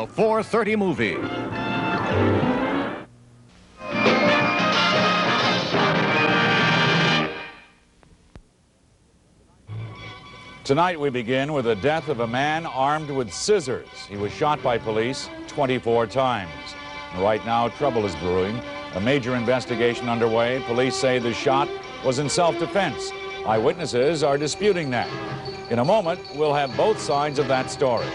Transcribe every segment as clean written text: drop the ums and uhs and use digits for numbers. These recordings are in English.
the 4:30 movie. Tonight we begin with the death of a man armed with scissors. He was shot by police 24 times. Right now, trouble is brewing. A major investigation underway. Police say the shot was in self-defense. Eyewitnesses are disputing that. In a moment, we'll have both sides of that story.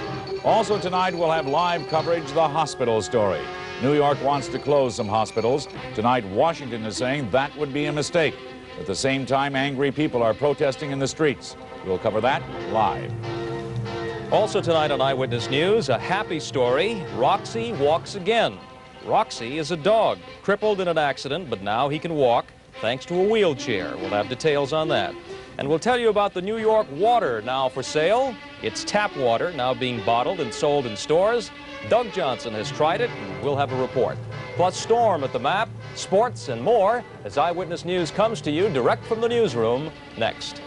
Also tonight, we'll have live coverage of the hospital story. New York wants to close some hospitals. Tonight, Washington is saying that would be a mistake. At the same time, angry people are protesting in the streets. We'll cover that live. Also tonight on Eyewitness News, a happy story. Roxy walks again. Roxy is a dog, crippled in an accident, but now he can walk thanks to a wheelchair. We'll have details on that. And we'll tell you about the New York water now for sale. It's tap water now being bottled and sold in stores. Doug Johnson has tried it, and we'll have a report. Plus storm at the map, sports, and more as Eyewitness News comes to you direct from the newsroom next.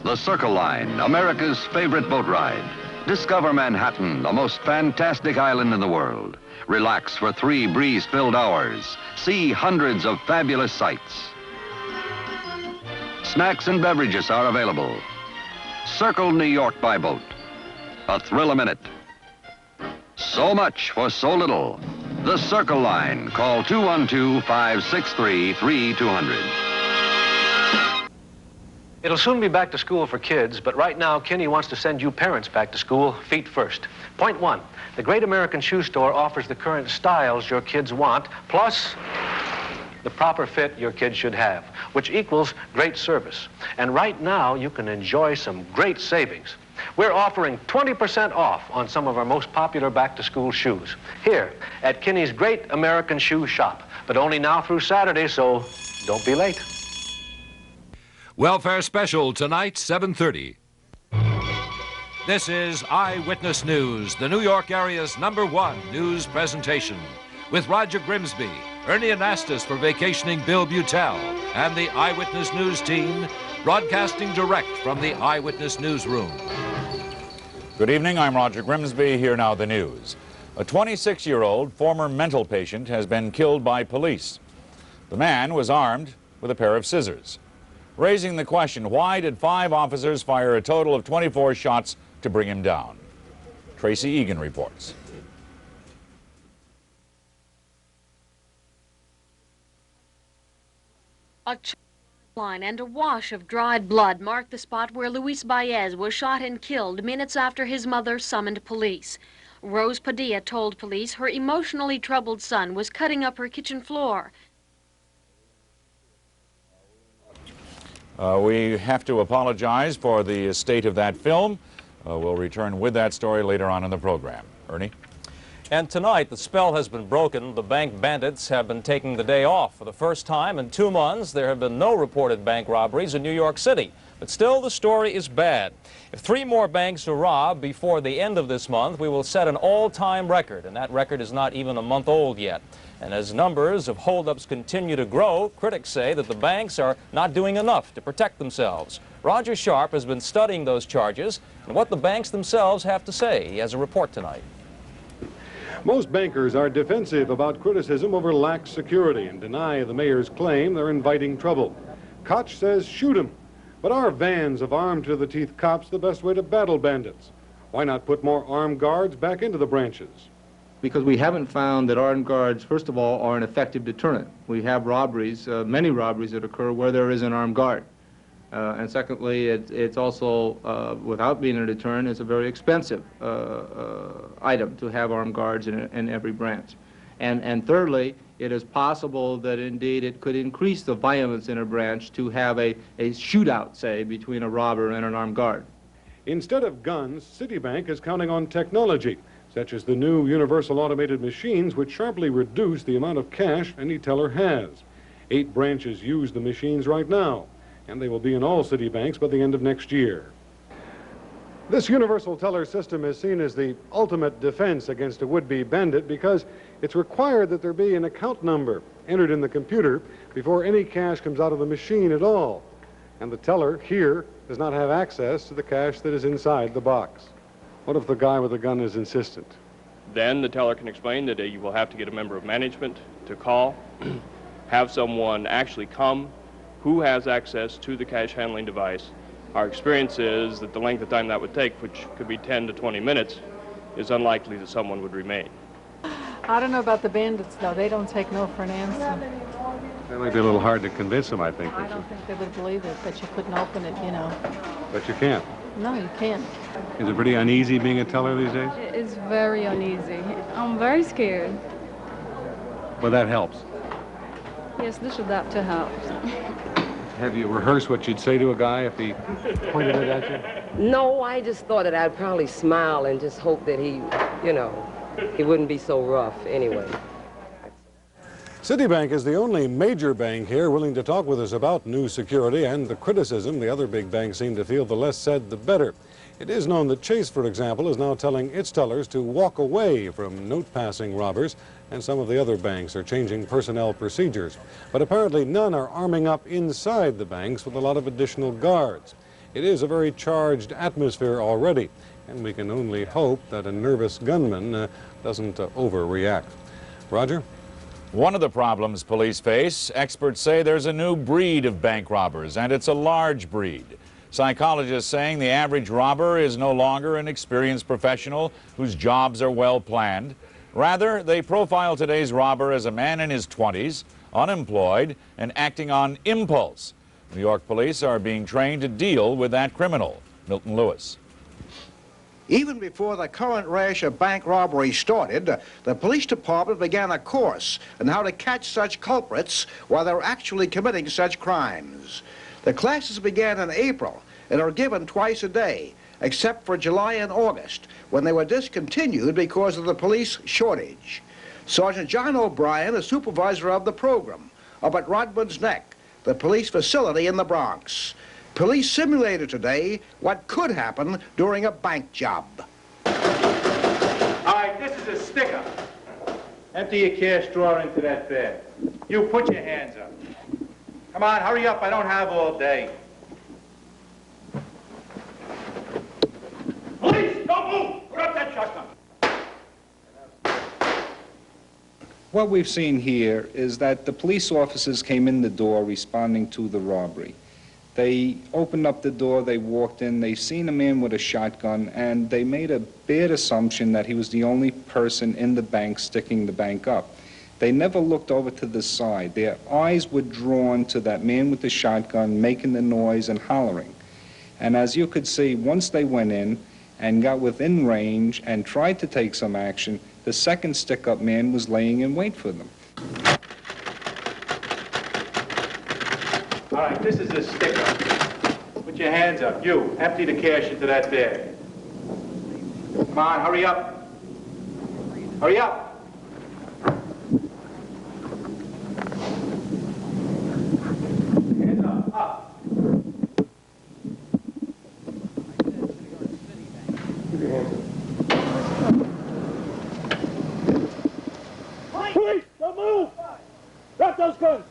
The Circle Line, America's favorite boat ride. Discover Manhattan, the most fantastic island in the world. Relax for 3 breeze-filled hours. See hundreds of fabulous sights. Snacks and beverages are available. Circle New York by boat. A thrill a minute. So much for so little. The Circle Line. Call 212-563-3200. It'll soon be back to school for kids, but right now, Kinney wants to send you parents back to school feet first. Point 1, the Great American Shoe Store offers the current styles your kids want, plus the proper fit your kids should have, which equals great service. And right now, you can enjoy some great savings. We're offering 20% off on some of our most popular back-to-school shoes here at Kinney's Great American Shoe Shop, but only now through Saturday, so don't be late. Welfare Special tonight, 7:30. This is Eyewitness News, the New York area's #1 news presentation. With Roger Grimsby, Ernie Anastas for vacationing Bill Butel, and the Eyewitness News team broadcasting direct from the Eyewitness Newsroom. Good evening, I'm Roger Grimsby. Here now the news. A 26-year-old former mental patient has been killed by police. The man was armed with a pair of scissors. Raising the question, why did 5 officers fire a total of 24 shots to bring him down? Tracy Egan reports. A line and a wash of dried blood marked the spot where Luis Baez was shot and killed minutes after his mother summoned police. Rose Padilla told police her emotionally troubled son was cutting up her kitchen floor. We have to apologize for the state of that film. We'll return with that story later on in the program. Ernie? And tonight, the spell has been broken. The bank bandits have been taking the day off. For the first time in 2 months, there have been no reported bank robberies in New York City. But still, the story is bad. If 3 more banks are robbed before the end of this month, we will set an all-time record, and that record is not even a month old yet. And as numbers of holdups continue to grow, critics say that the banks are not doing enough to protect themselves. Roger Sharp has been studying those charges and what the banks themselves have to say. He has a report tonight. Most bankers are defensive about criticism over lax security and deny the mayor's claim they're inviting trouble. Koch says shoot 'em. But are vans of armed-to-the-teeth cops the best way to battle bandits? Why not put more armed guards back into the branches? Because we haven't found that armed guards, first of all, are an effective deterrent. We have robberies, many robberies that occur where there is an armed guard. And secondly, it's also, without being a deterrent, it's a very expensive item to have armed guards in every branch. And thirdly, it is possible that indeed it could increase the violence in a branch to have a shootout, say, between a robber and an armed guard. Instead of guns, Citibank is counting on technology, such as the new universal automated machines which sharply reduce the amount of cash any teller has. 8 branches use the machines right now, and they will be in all Citibanks by the end of next year. This universal teller system is seen as the ultimate defense against a would-be bandit because It's required that there be an account number entered in the computer before any cash comes out of the machine at all. And the teller here does not have access to the cash that is inside the box. What if the guy with the gun is insistent? Then the teller can explain that you will have to get a member of management to call, have someone actually come who has access to the cash handling device. Our experience is that the length of time that would take, which could be 10 to 20 minutes, is unlikely that someone would remain. I don't know about the bandits, though. They don't take no for an answer. That might be a little hard to convince them, I think. I don't think they would believe it, but you couldn't open it, you know. But you can't. No, you can't. Is it pretty uneasy being a teller these days? It's very uneasy. I'm very scared. Well, that helps. Yes, this or that to help. Have you rehearsed what you'd say to a guy if he pointed it at you? No, I just thought that I'd probably smile and just hope that he, you know, he wouldn't be so rough anyway. Citibank is the only major bank here willing to talk with us about new security and the criticism the other big banks seem to feel the less said the better. It is known that Chase, for example, is now telling its tellers to walk away from note-passing robbers, and some of the other banks are changing personnel procedures. But apparently none are arming up inside the banks with a lot of additional guards. It is a very charged atmosphere already, and we can only hope that a nervous gunman doesn't overreact. Roger? One of the problems police face, experts say there's a new breed of bank robbers, and it's a large breed. Psychologists saying the average robber is no longer an experienced professional whose jobs are well planned. Rather, they profile today's robber as a man in his 20s, unemployed, and acting on impulse. New York police are being trained to deal with that criminal. Milton Lewis. Even before the current rash of bank robberies started, the police department began a course on how to catch such culprits while they're actually committing such crimes. The classes began in April and are given twice a day, except for July and August, when they were discontinued because of the police shortage. Sergeant John O'Brien is supervisor of the program up at Rodman's Neck, the police facility in the Bronx. Police simulated today what could happen during a bank job. All right, this is a sticker. Empty your cash drawer into that bag. You put your hands up. Come on, hurry up. I don't have all day. Police, don't move! Put up that shotgun. What we've seen here is that the police officers came in the door responding to the robbery. They opened up the door, they walked in, they seen a man with a shotgun, and they made a bad assumption that he was the only person in the bank sticking the bank up. They never looked over to the side. Their eyes were drawn to that man with the shotgun making the noise and hollering. And as you could see, once they went in and got within range and tried to take some action, the second stick-up man was laying in wait for them. All right, this is a sticker. Put your hands up. You, empty the cash into that bag. Come on, hurry up. Hurry up. Hands up, up. Police, don't move! Drop those guns!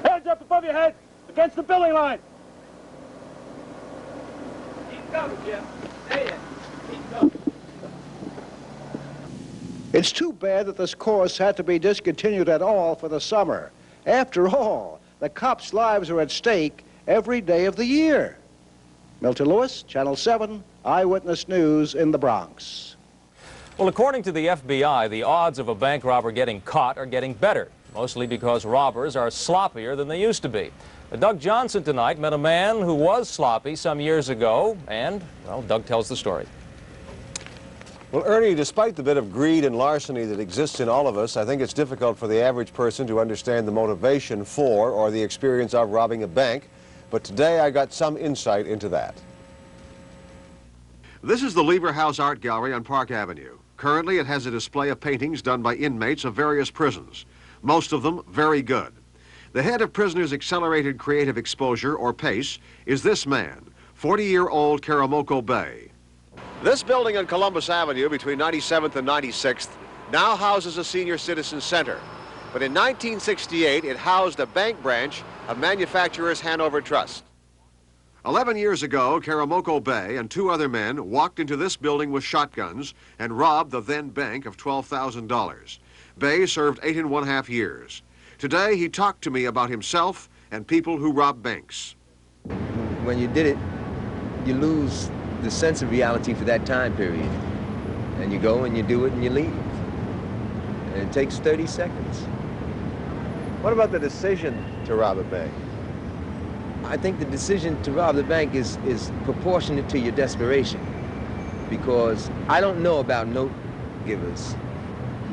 Hands up above your head, against the building line! Keep coming, Jim. Stay in. Keep coming. It's too bad that this course had to be discontinued at all for the summer. After all, the cops' lives are at stake every day of the year. Milton Lewis, Channel 7, Eyewitness News in the Bronx. Well, according to the FBI, the odds of a bank robber getting caught are getting better, mostly because robbers are sloppier than they used to be. But Doug Johnson tonight met a man who was sloppy some years ago, and, well, Doug tells the story. Well, Ernie, despite the bit of greed and larceny that exists in all of us, I think it's difficult for the average person to understand the motivation for or the experience of robbing a bank. But today I got some insight into that. This is the Lever House Art Gallery on Park Avenue. Currently, it has a display of paintings done by inmates of various prisons, most of them very good. The head of Prisoners' Accelerated Creative Exposure, or PACE, is this man, 40-year-old Karamoko Bay. This building on Columbus Avenue between 97th and 96th now houses a senior citizen center. But in 1968, it housed a bank branch of Manufacturers Hanover Trust. 11 years ago, Karamoko Bay and 2 other men walked into this building with shotguns and robbed the then bank of $12,000. Bay served 8.5 years. Today, he talked to me about himself and people who rob banks. When you did it, you lose the sense of reality for that time period. And you go and you do it and you leave. And it takes 30 seconds. What about the decision to rob a bank? I think the decision to rob the bank is proportionate to your desperation. Because I don't know about note givers,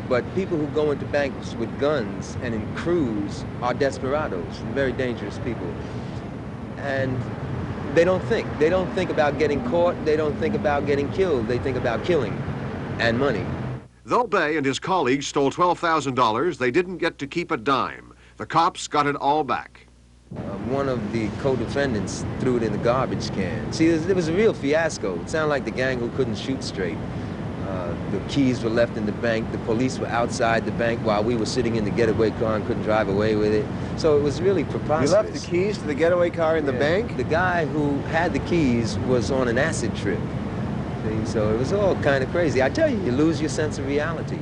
but people who go into banks with guns and in crews are desperados, very dangerous people. And they don't think. They don't think about getting caught. They don't think about getting killed. They think about killing and money. Though Bay and his colleagues stole $12,000, they didn't get to keep a dime. The cops got it all back. One of the co-defendants threw it in the garbage can. See, it was a real fiasco. It sounded like the gang who couldn't shoot straight. The keys were left in the bank. The police were outside the bank while we were sitting in the getaway car and couldn't drive away with it. So it was really preposterous. You left the keys to the getaway car in the bank? The guy who had the keys was on an acid trip. See, so it was all kind of crazy. I tell you, you lose your sense of reality.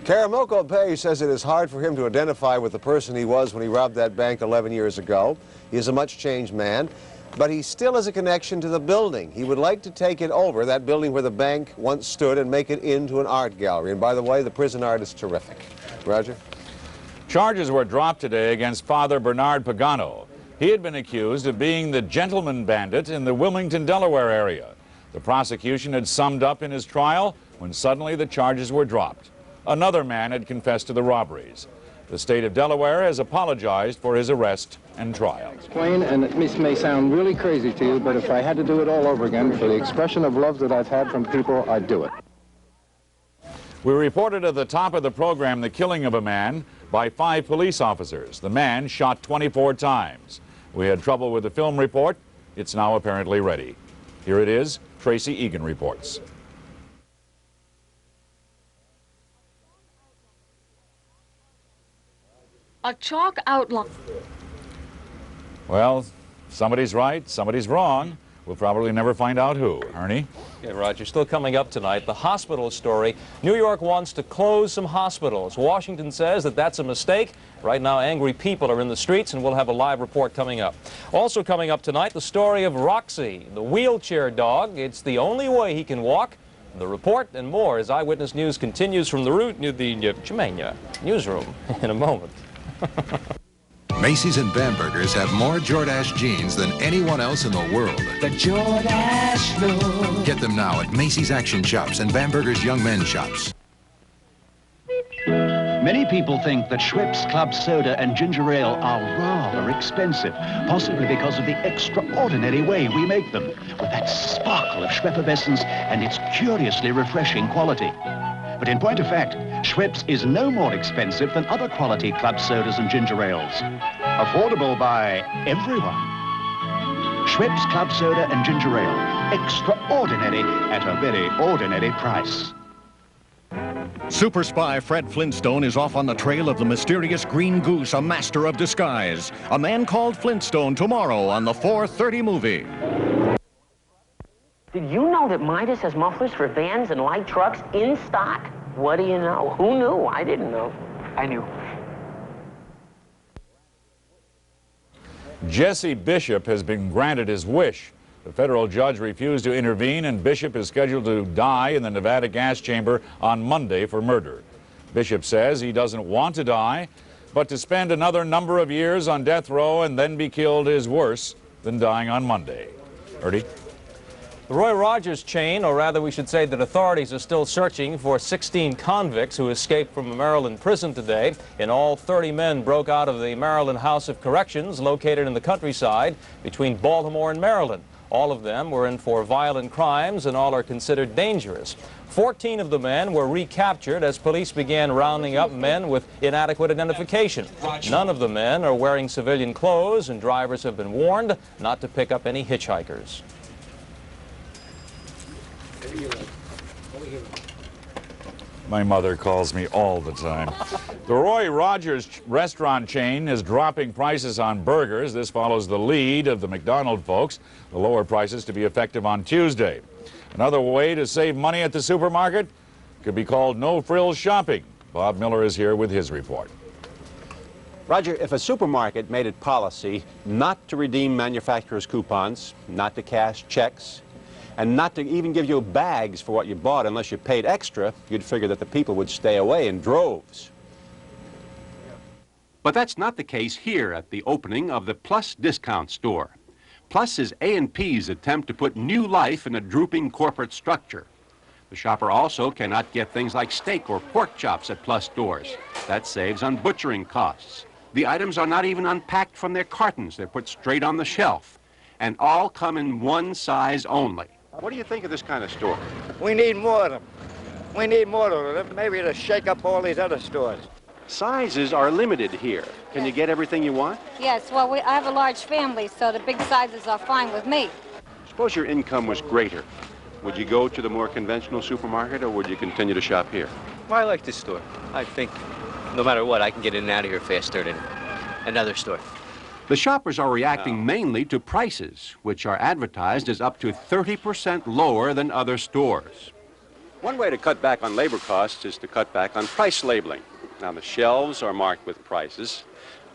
Karamoko Bay says it is hard for him to identify with the person he was when he robbed that bank 11 years ago. He is a much-changed man, but he still has a connection to the building. He would like to take it over, that building where the bank once stood, and make it into an art gallery. And by the way, the prison art is terrific. Roger? Charges were dropped today against Father Bernard Pagano. He had been accused of being the gentleman bandit in the Wilmington, Delaware area. The prosecution had summed up in his trial when suddenly the charges were dropped. Another man had confessed to the robberies. The state of Delaware has apologized for his arrest and trial. Explain, and this may sound really crazy to you, but if I had to do it all over again for the expression of love that I've had from people, I'd do it. We reported at the top of the program the killing of a man by 5 police officers. The man shot 24 times. We had trouble with the film report. It's now apparently ready. Here it is. Tracy Egan reports. A chalk outline. Well, somebody's right, somebody's wrong. We'll probably never find out who. Ernie? Okay, Roger, still coming up tonight, the hospital story. New York wants to close some hospitals. Washington says that that's a mistake. Right now, angry people are in the streets, and we'll have a live report coming up. Also coming up tonight, the story of Roxy, the wheelchair dog. It's the only way he can walk. The report and more as Eyewitness News continues from the Germania newsroom in a moment. Macy's and Bamberger's have more Jordache jeans than anyone else in the world. The Jordache look. Get them now at Macy's Action Shops and Bamberger's Young Men's Shops. Many people think that Schweppes Club Soda and ginger ale are rather expensive, possibly because of the extraordinary way we make them, with that sparkle of Schweppes and its curiously refreshing quality. But in point of fact, Schweppes is no more expensive than other quality club sodas and ginger ales. Affordable by everyone. Schweppes Club Soda and Ginger Ale. Extraordinary at a very ordinary price. Super spy Fred Flintstone is off on the trail of the mysterious green goose, a master of disguise. A Man Called Flintstone tomorrow on the 4:30 movie. Did you know that Midas has mufflers for vans and light trucks in stock? What do you know? Who knew? I didn't know. I knew. Jesse Bishop has been granted his wish. The federal judge refused to intervene, and Bishop is scheduled to die in the Nevada gas chamber on Monday for murder. Bishop says he doesn't want to die, but to spend another number of years on death row and then be killed is worse than dying on Monday. Ernie? The Roy Rogers chain, or rather we should say that authorities are still searching for 16 convicts who escaped from a Maryland prison today. In all, 30 men broke out of the Maryland House of Corrections located in the countryside between Baltimore and Maryland. All of them were in for violent crimes and all are considered dangerous. 14 of the men were recaptured as police began rounding up men with inadequate identification. None of the men are wearing civilian clothes, and drivers have been warned not to pick up any hitchhikers. My mother calls me all the time. The Roy Rogers restaurant chain is dropping prices on burgers. This follows the lead of the McDonald folks. The lower prices to be effective on Tuesday. Another way to save money at the supermarket could be called no-frills shopping. Bob Miller is here with his report. Roger, if a supermarket made it policy not to redeem manufacturers' coupons, not to cash checks, and not to even give you bags for what you bought unless you paid extra, you'd figure that the people would stay away in droves. But that's not the case here at the opening of the Plus discount store. Plus is A&P's attempt to put new life in a drooping corporate structure. The shopper also cannot get things like steak or pork chops at Plus stores. That saves on butchering costs. The items are not even unpacked from their cartons. They're put straight on the shelf. And all come in one size only. What do you think of this kind of store? We need more of them. We need more of them, maybe to shake up all these other stores. Sizes are limited here. Can you get everything you want? Yes, well, I have a large family, so the big sizes are fine with me. Suppose your income was greater. Would you go to the more conventional supermarket, or would you continue to shop here? Well, I like this store. I think no matter what, I can get in and out of here faster than another store. The shoppers are reacting mainly to prices, which are advertised as up to 30% lower than other stores. One way to cut back on labor costs is to cut back on price labeling. Now, the shelves are marked with prices.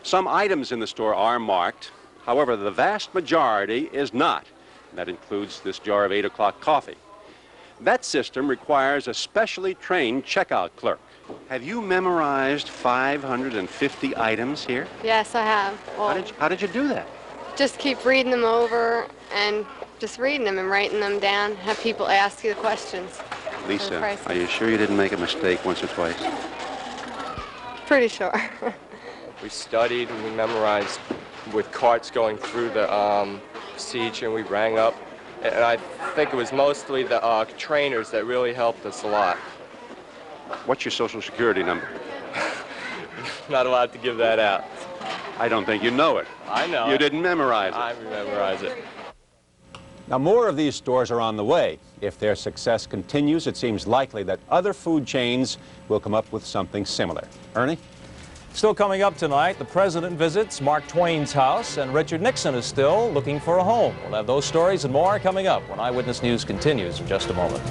Some items in the store are marked. However, the vast majority is not. That includes this jar of 8 o'clock coffee. That system requires a specially trained checkout clerk. Have you memorized 550 items here? Yes, I have. Well, How did you do that? just keep reading them over and just reading them and writing them down. Have people ask you the questions. Lisa, are you sure you didn't make a mistake once or twice? Pretty sure. We studied and we memorized with carts going through the procedure, and we rang up. And I think it was mostly the trainers that really helped us a lot. What's your Social Security number? Not allowed to give that out. I don't think you know it. I know. You didn't memorize it. I memorize it. Now, more of these stores are on the way. If their success continues, it seems likely that other food chains will come up with something similar. Ernie? Still coming up tonight, the president visits Mark Twain's house, and Richard Nixon is still looking for a home. We'll have those stories and more coming up when Eyewitness News continues in just a moment.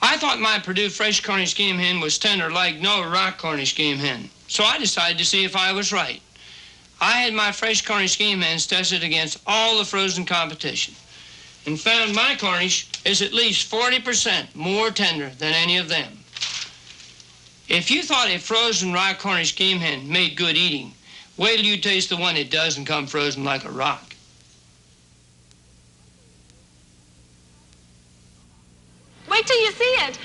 I thought my Purdue fresh Cornish game hen was tender like no rock Cornish game hen, so I decided to see if I was right. I had my fresh Cornish game hens tested against all the frozen competition and found my Cornish is at least 40% more tender than any of them. If you thought a frozen raw Cornish game hen made good eating, wait till you taste the one that doesn't come frozen like a rock. Wait till you see it.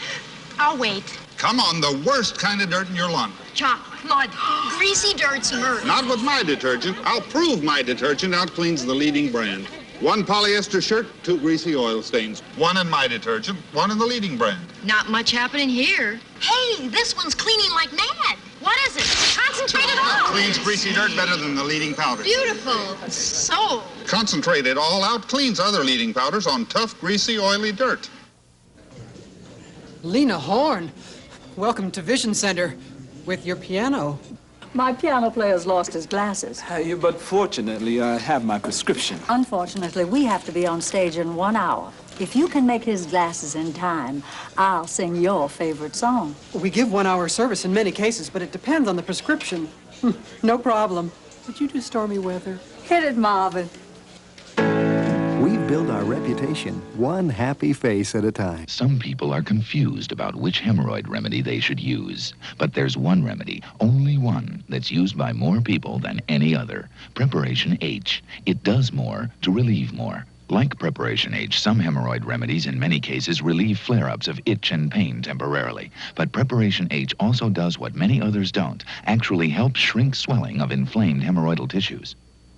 I'll wait. Come on, the worst kind of dirt in your laundry. Chocolate, mud, greasy dirt, submerged. Not with my detergent. I'll prove my detergent outcleans the leading brand. 1 polyester shirt, 2 greasy oil stains. 1 in my detergent, 1 in the leading brand. Not much happening here. Hey, this one's cleaning like mad. What is it? Concentrated oil. Cleans greasy dirt better than the leading powder. Beautiful. So. Concentrated all out cleans other leading powders on tough, greasy, oily dirt. Lena Horne, welcome to Vision Center with your piano. My piano player's lost his glasses. But fortunately, I have my prescription. Unfortunately, we have to be on stage in 1 hour. If you can make his glasses in time, I'll sing your favorite song. We give 1 hour service in many cases, but it depends on the prescription. No problem. Would you do stormy weather? Hit it, Marvin. We've built our reputation one happy face at a time. Some people are confused about which hemorrhoid remedy they should use. But there's one remedy, only one, that's used by more people than any other. Preparation H. It does more to relieve more. Like Preparation H, some hemorrhoid remedies in many cases relieve flare-ups of itch and pain temporarily. But Preparation H also does what many others don't, actually helps shrink swelling of inflamed hemorrhoidal tissues.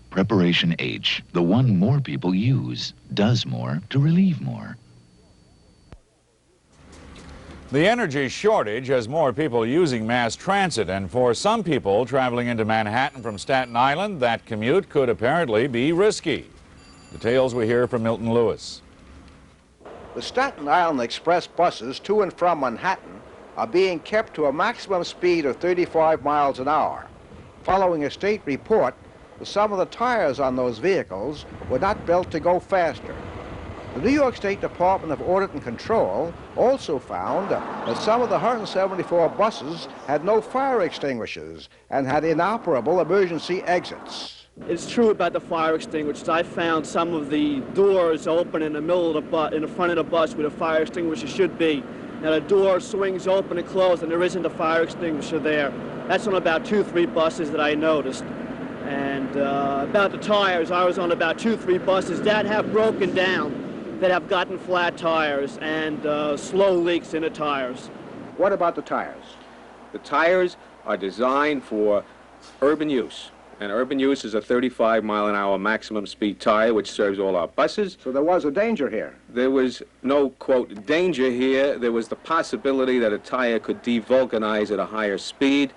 Preparation H, the one more people use, does more to relieve more. The energy shortage has more people using mass transit, and for some people traveling into Manhattan from Staten Island, that commute could apparently be risky. Details we hear from Milton Lewis. The Staten Island Express buses to and from Manhattan are being kept to a maximum speed of 35 miles an hour. Following a state report, some of the tires on those vehicles were not built to go faster. The New York State Department of Audit and Control also found that some of the 174 buses had no fire extinguishers and had inoperable emergency exits. It's true about the fire extinguishers. I found some of the doors open in the middle of the bus, in the front of the bus where the fire extinguisher should be. Now the door swings open and closed and there isn't a fire extinguisher there. That's on about 2-3 buses that I noticed. And about the tires, I was on about 2-3 buses that have broken down, that have gotten flat tires and slow leaks in the tires. What about the tires? The tires are designed for urban use. And urban use is a 35-mile-an-hour maximum speed tire, which serves all our buses. So there was a danger here? There was no, quote, danger here. There was the possibility that a tire could devulcanize at a higher speed,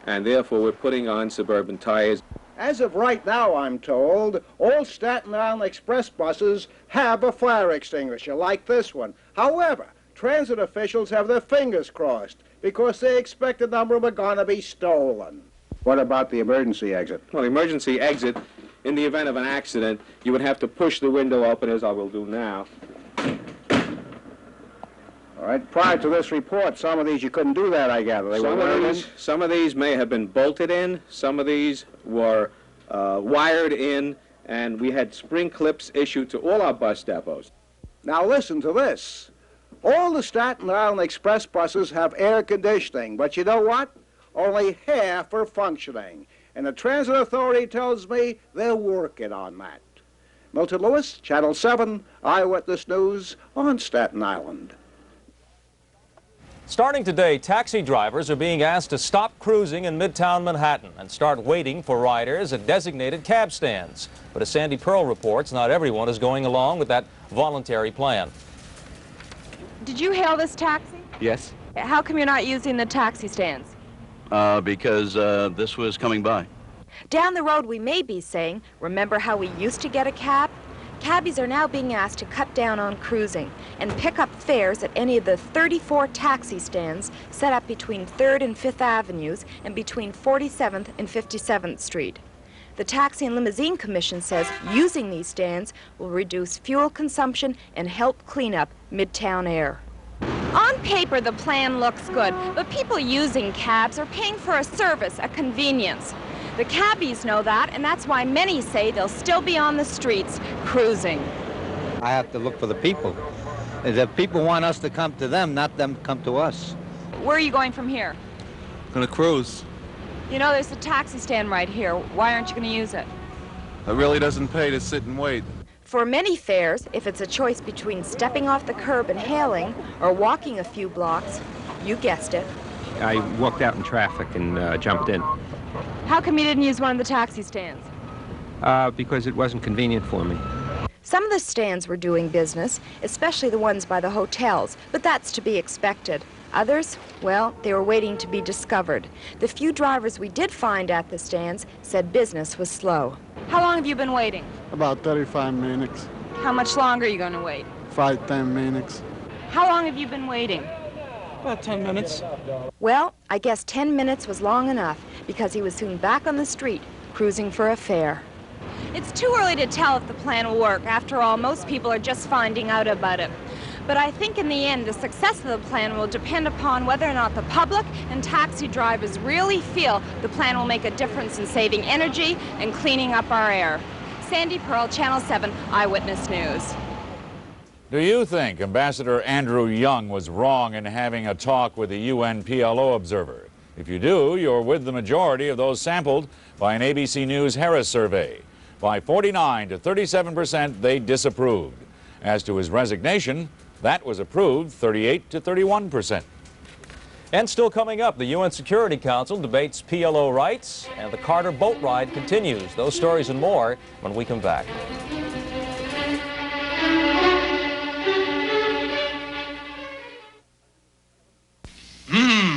and therefore we're putting on suburban tires. As of right now, I'm told, all Staten Island Express buses have a fire extinguisher, like this one. However, transit officials have their fingers crossed because they expect a number of them are going to be stolen. What about the emergency exit? Well, the emergency exit, in the event of an accident, you would have to push the window open, as I will do now. All right, prior to this report, some of these you couldn't do that, I gather. Some of these may have been bolted in, some of these were wired in, and we had spring clips issued to all our bus depots. Now listen to this. All the Staten Island Express buses have air conditioning, but you know what? Only half are functioning. And the Transit Authority tells me they're working on that. Milton Lewis, Channel 7, Eyewitness News on Staten Island. Starting today, taxi drivers are being asked to stop cruising in Midtown Manhattan and start waiting for riders at designated cab stands. But as Sandy Pearl reports, not everyone is going along with that voluntary plan. Did you hail this taxi? Yes. How come you're not using the taxi stands? Because this was coming by. Down the road we may be saying, remember how we used to get a cab? Cabbies are now being asked to cut down on cruising and pick up fares at any of the 34 taxi stands set up between 3rd and 5th Avenues and between 47th and 57th Street. The Taxi and Limousine Commission says using these stands will reduce fuel consumption and help clean up Midtown air. On paper, the plan looks good, but people using cabs are paying for a service, a convenience. The cabbies know that, and that's why many say they'll still be on the streets cruising. I have to look for the people. The people want us to come to them, not them come to us. Where are you going from here? I'm gonna cruise. You know, there's a taxi stand right here. Why aren't you going to use it? It really doesn't pay to sit and wait. For many fares, if it's a choice between stepping off the curb and hailing or walking a few blocks, you guessed it. I walked out in traffic and jumped in. How come you didn't use one of the taxi stands? Because it wasn't convenient for me. Some of the stands were doing business, especially the ones by the hotels, but that's to be expected. Others, well, they were waiting to be discovered. The few drivers we did find at the stands said business was slow. How long have you been waiting? About 35 minutes. How much longer are you going to wait? 5-10 minutes. How long have you been waiting? About 10 minutes. Well, I guess 10 minutes was long enough because he was soon back on the street, cruising for a fare. It's too early to tell if the plan will work. After all, most people are just finding out about it. But I think in the end, the success of the plan will depend upon whether or not the public and taxi drivers really feel the plan will make a difference in saving energy and cleaning up our air. Sandy Pearl, Channel 7, Eyewitness News. Do you think Ambassador Andrew Young was wrong in having a talk with the UN PLO observer? If you do, you're with the majority of those sampled by an ABC News Harris survey. By 49 to 37%, they disapproved. As to his resignation, that was approved 38 to 31%. And still coming up, the UN Security Council debates PLO rights, and the Carter boat ride continues. Those stories and more when we come back.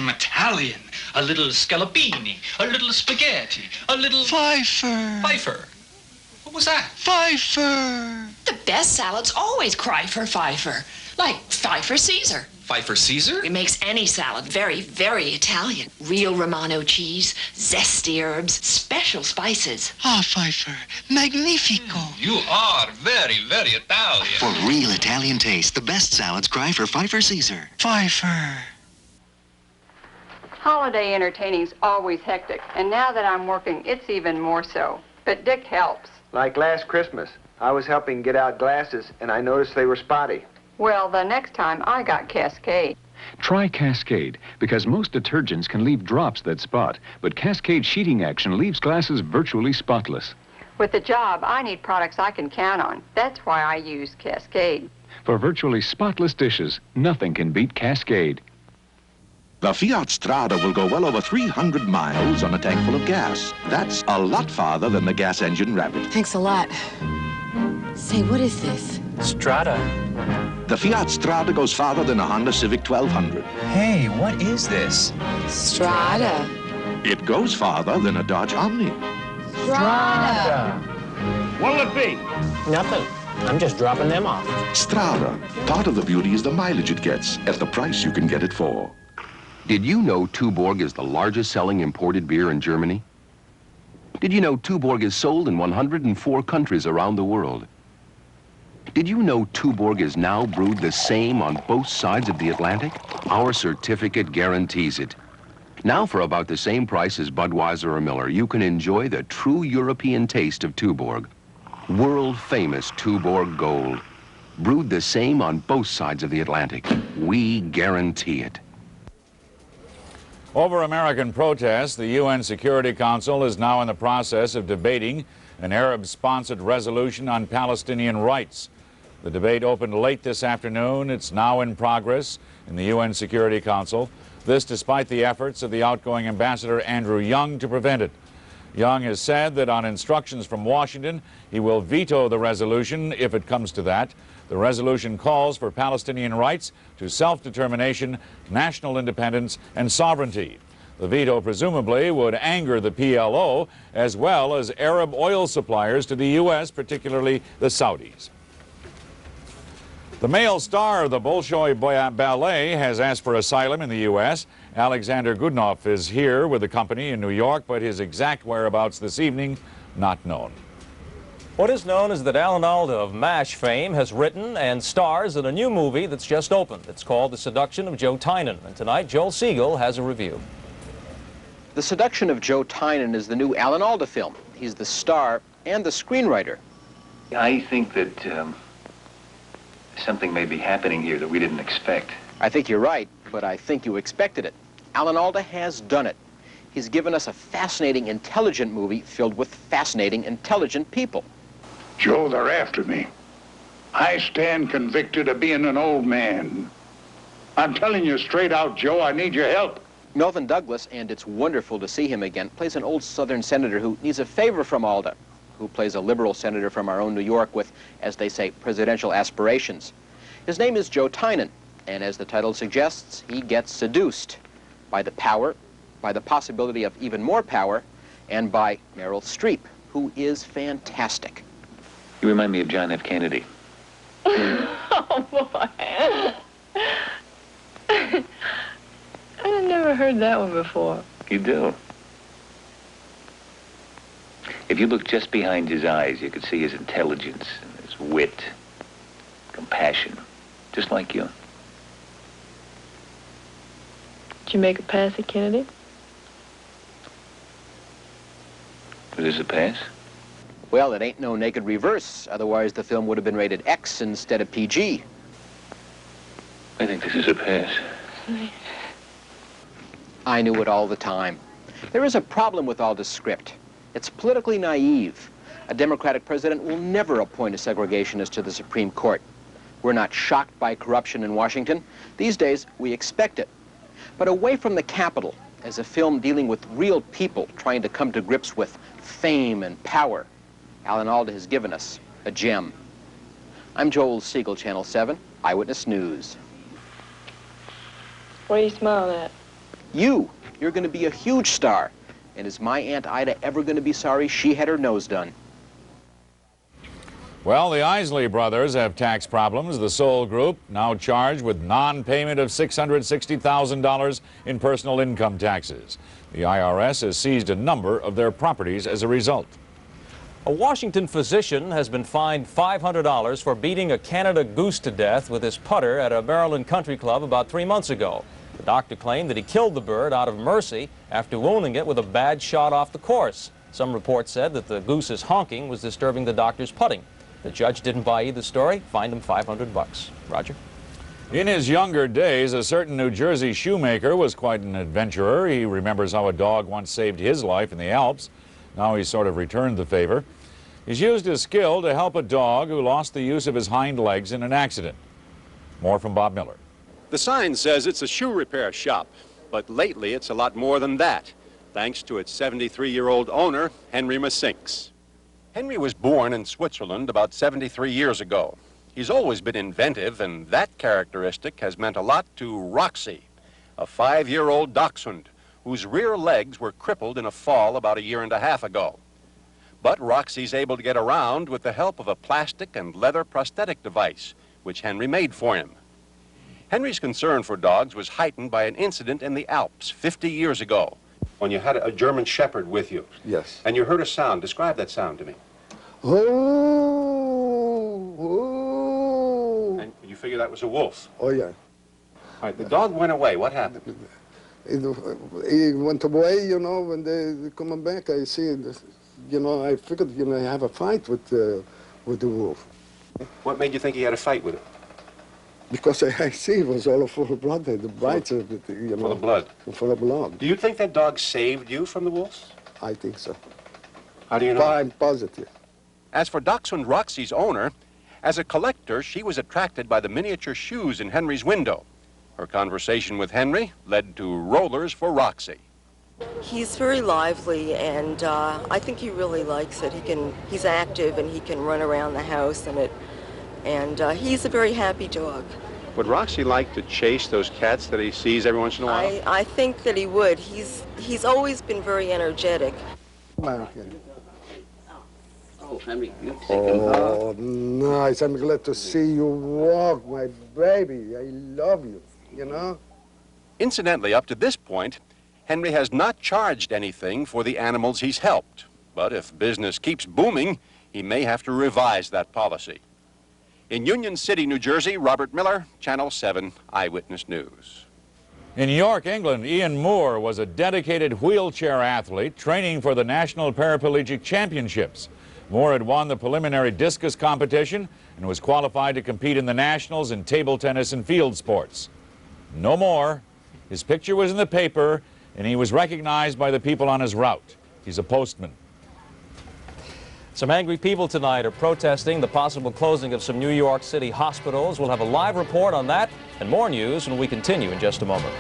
Italian. A little scallopini, a little spaghetti, a little... Pfeiffer. Pfeiffer. What was that? Pfeiffer. The best salads always cry for Pfeiffer. Like Pfeiffer Caesar. Pfeiffer Caesar? It makes any salad very, very Italian. Real Romano cheese, zesty herbs, special spices. Ah, Pfeiffer. Magnifico. You are very, very Italian. For real Italian taste, the best salads cry for Pfeiffer Caesar. Pfeiffer. Holiday entertaining's always hectic, and now that I'm working, it's even more so. But Dick helps. Like last Christmas, I was helping get out glasses, and I noticed they were spotty. Well, the next time I got Cascade. Try Cascade, because most detergents can leave drops that spot, but Cascade sheeting action leaves glasses virtually spotless. With the job, I need products I can count on. That's why I use Cascade. For virtually spotless dishes, nothing can beat Cascade. The Fiat Strada will go well over 300 miles on a tank full of gas. That's a lot farther than the gas engine Rabbit. Thanks a lot. Say, what is this? Strada. The Fiat Strada goes farther than a Honda Civic 1200. Hey, what is this? Strada. It goes farther than a Dodge Omni. Strada. What'll it be? Nothing. I'm just dropping them off. Strada. Part of the beauty is the mileage it gets at the price you can get it for. Did you know Tuborg is the largest selling imported beer in Germany? Did you know Tuborg is sold in 104 countries around the world? Did you know Tuborg is now brewed the same on both sides of the Atlantic? Our certificate guarantees it. Now for about the same price as Budweiser or Miller, you can enjoy the true European taste of Tuborg. World-famous Tuborg Gold. Brewed the same on both sides of the Atlantic. We guarantee it. Over American protests, the UN Security Council is now in the process of debating an Arab-sponsored resolution on Palestinian rights. The debate opened late this afternoon. It's now in progress in the UN Security Council. This despite the efforts of the outgoing ambassador Andrew Young to prevent it. Young has said that on instructions from Washington, he will veto the resolution if it comes to that. The resolution calls for Palestinian rights to self-determination, national independence, and sovereignty. The veto presumably would anger the PLO as well as Arab oil suppliers to the U.S., particularly the Saudis. The male star of the Bolshoi Ballet has asked for asylum in the U.S. Alexander Goodenough is here with the company in New York, but his exact whereabouts this evening, not known. What is known is that Alan Alda of MASH fame has written and stars in a new movie that's just opened. It's called The Seduction of Joe Tynan, and tonight Joel Siegel has a review. The Seduction of Joe Tynan is the new Alan Alda film. He's the star and the screenwriter. I think that something may be happening here that we didn't expect. I think you're right, but I think you expected it. Alan Alda has done it. He's given us a fascinating, intelligent movie filled with fascinating, intelligent people. Joe, they're after me. I stand convicted of being an old man. I'm telling you straight out, Joe, I need your help. Melvin Douglas, and it's wonderful to see him again, plays an old Southern senator who needs a favor from Alda, who plays a liberal senator from our own New York with, as they say, presidential aspirations. His name is Joe Tynan, and as the title suggests, he gets seduced by the power, by the possibility of even more power, and by Meryl Streep, who is fantastic. You remind me of John F. Kennedy. Oh, boy. I've never heard that one before. You do. If you look just behind his eyes, you could see his intelligence and his wit, compassion, just like you. Did you make a pass at Kennedy? Was this a pass? Well, it ain't no naked reverse. Otherwise, the film would have been rated X instead of PG. I think this is a pass. I knew it all the time. There is a problem with Alda's script. It's politically naive. A Democratic president will never appoint a segregationist to the Supreme Court. We're not shocked by corruption in Washington. These days, we expect it. But away from the Capitol, as a film dealing with real people trying to come to grips with fame and power, Alan Alda has given us a gem. I'm Joel Siegel, Channel 7, Eyewitness News. What are you smiling at? You're going to be a huge star. And is my Aunt Ida ever going to be sorry she had her nose done? Well, the Isley brothers have tax problems. The Soul Group now charged with non-payment of $660,000 in personal income taxes. The IRS has seized a number of their properties as a result. A Washington physician has been fined $500 for beating a Canada goose to death with his putter at a Maryland country club about 3 months ago. The doctor claimed that he killed the bird out of mercy after wounding it with a bad shot off the course. Some reports said that the goose's honking was disturbing the doctor's putting. The judge didn't buy either story, fined him $500. Roger? In his younger days, a certain New Jersey shoemaker was quite an adventurer. He remembers how a dog once saved his life in the Alps. Now he's sort of returned the favor. He's used his skill to help a dog who lost the use of his hind legs in an accident. More from Bob Miller. The sign says it's a shoe repair shop, but lately it's a lot more than that, thanks to its 73-year-old owner, Henry Masinks. Henry was born in Switzerland about 73 years ago. He's always been inventive, and that characteristic has meant a lot to Roxy, a 5-year-old dachshund whose rear legs were crippled in a fall about 1.5 years ago. But Roxy's able to get around with the help of a plastic and leather prosthetic device, which Henry made for him. Henry's concern for dogs was heightened by an incident in the Alps 50 years ago, when you had a German Shepherd with you. Yes. And you heard a sound. Describe that sound to me. Oh. And you figure that was a wolf. Oh, yeah. All right, the dog went away. What happened? He went away, you know, when they coming back, I see, you know, I figured, you know, I have a fight with the wolf. What made you think he had a fight with it? Because I see it was all full of blood, the bites of it, you know. Full of blood? Full of blood. Do you think that dog saved you from the wolves? I think so. How do you know? I'm positive. As for Dachshund Roxy's owner, as a collector, she was attracted by the miniature shoes in Henry's window. Her conversation with Henry led to rollers for Roxy. He's very lively, and I think he really likes it. He's active, and he can run around the house, and he's a very happy dog. Would Roxy like to chase those cats that he sees every once in a while? I think that he would. He's always been very energetic. Oh, Henry, you take him. Oh, nice. I'm glad to see you walk, my baby. I love you, you know? Incidentally, up to this point, Henry has not charged anything for the animals he's helped. But if business keeps booming, he may have to revise that policy. In Union City, New Jersey, Robert Miller, Channel 7 Eyewitness News. In York, England, Ian Moore was a dedicated wheelchair athlete training for the National Paraplegic Championships. Moore had won the preliminary discus competition and was qualified to compete in the nationals in table tennis and field sports. No more. His picture was in the paper, and he was recognized by the people on his route. He's a postman. Some angry people tonight are protesting the possible closing of some New York City hospitals. We'll have a live report on that and more news when we continue in just a moment.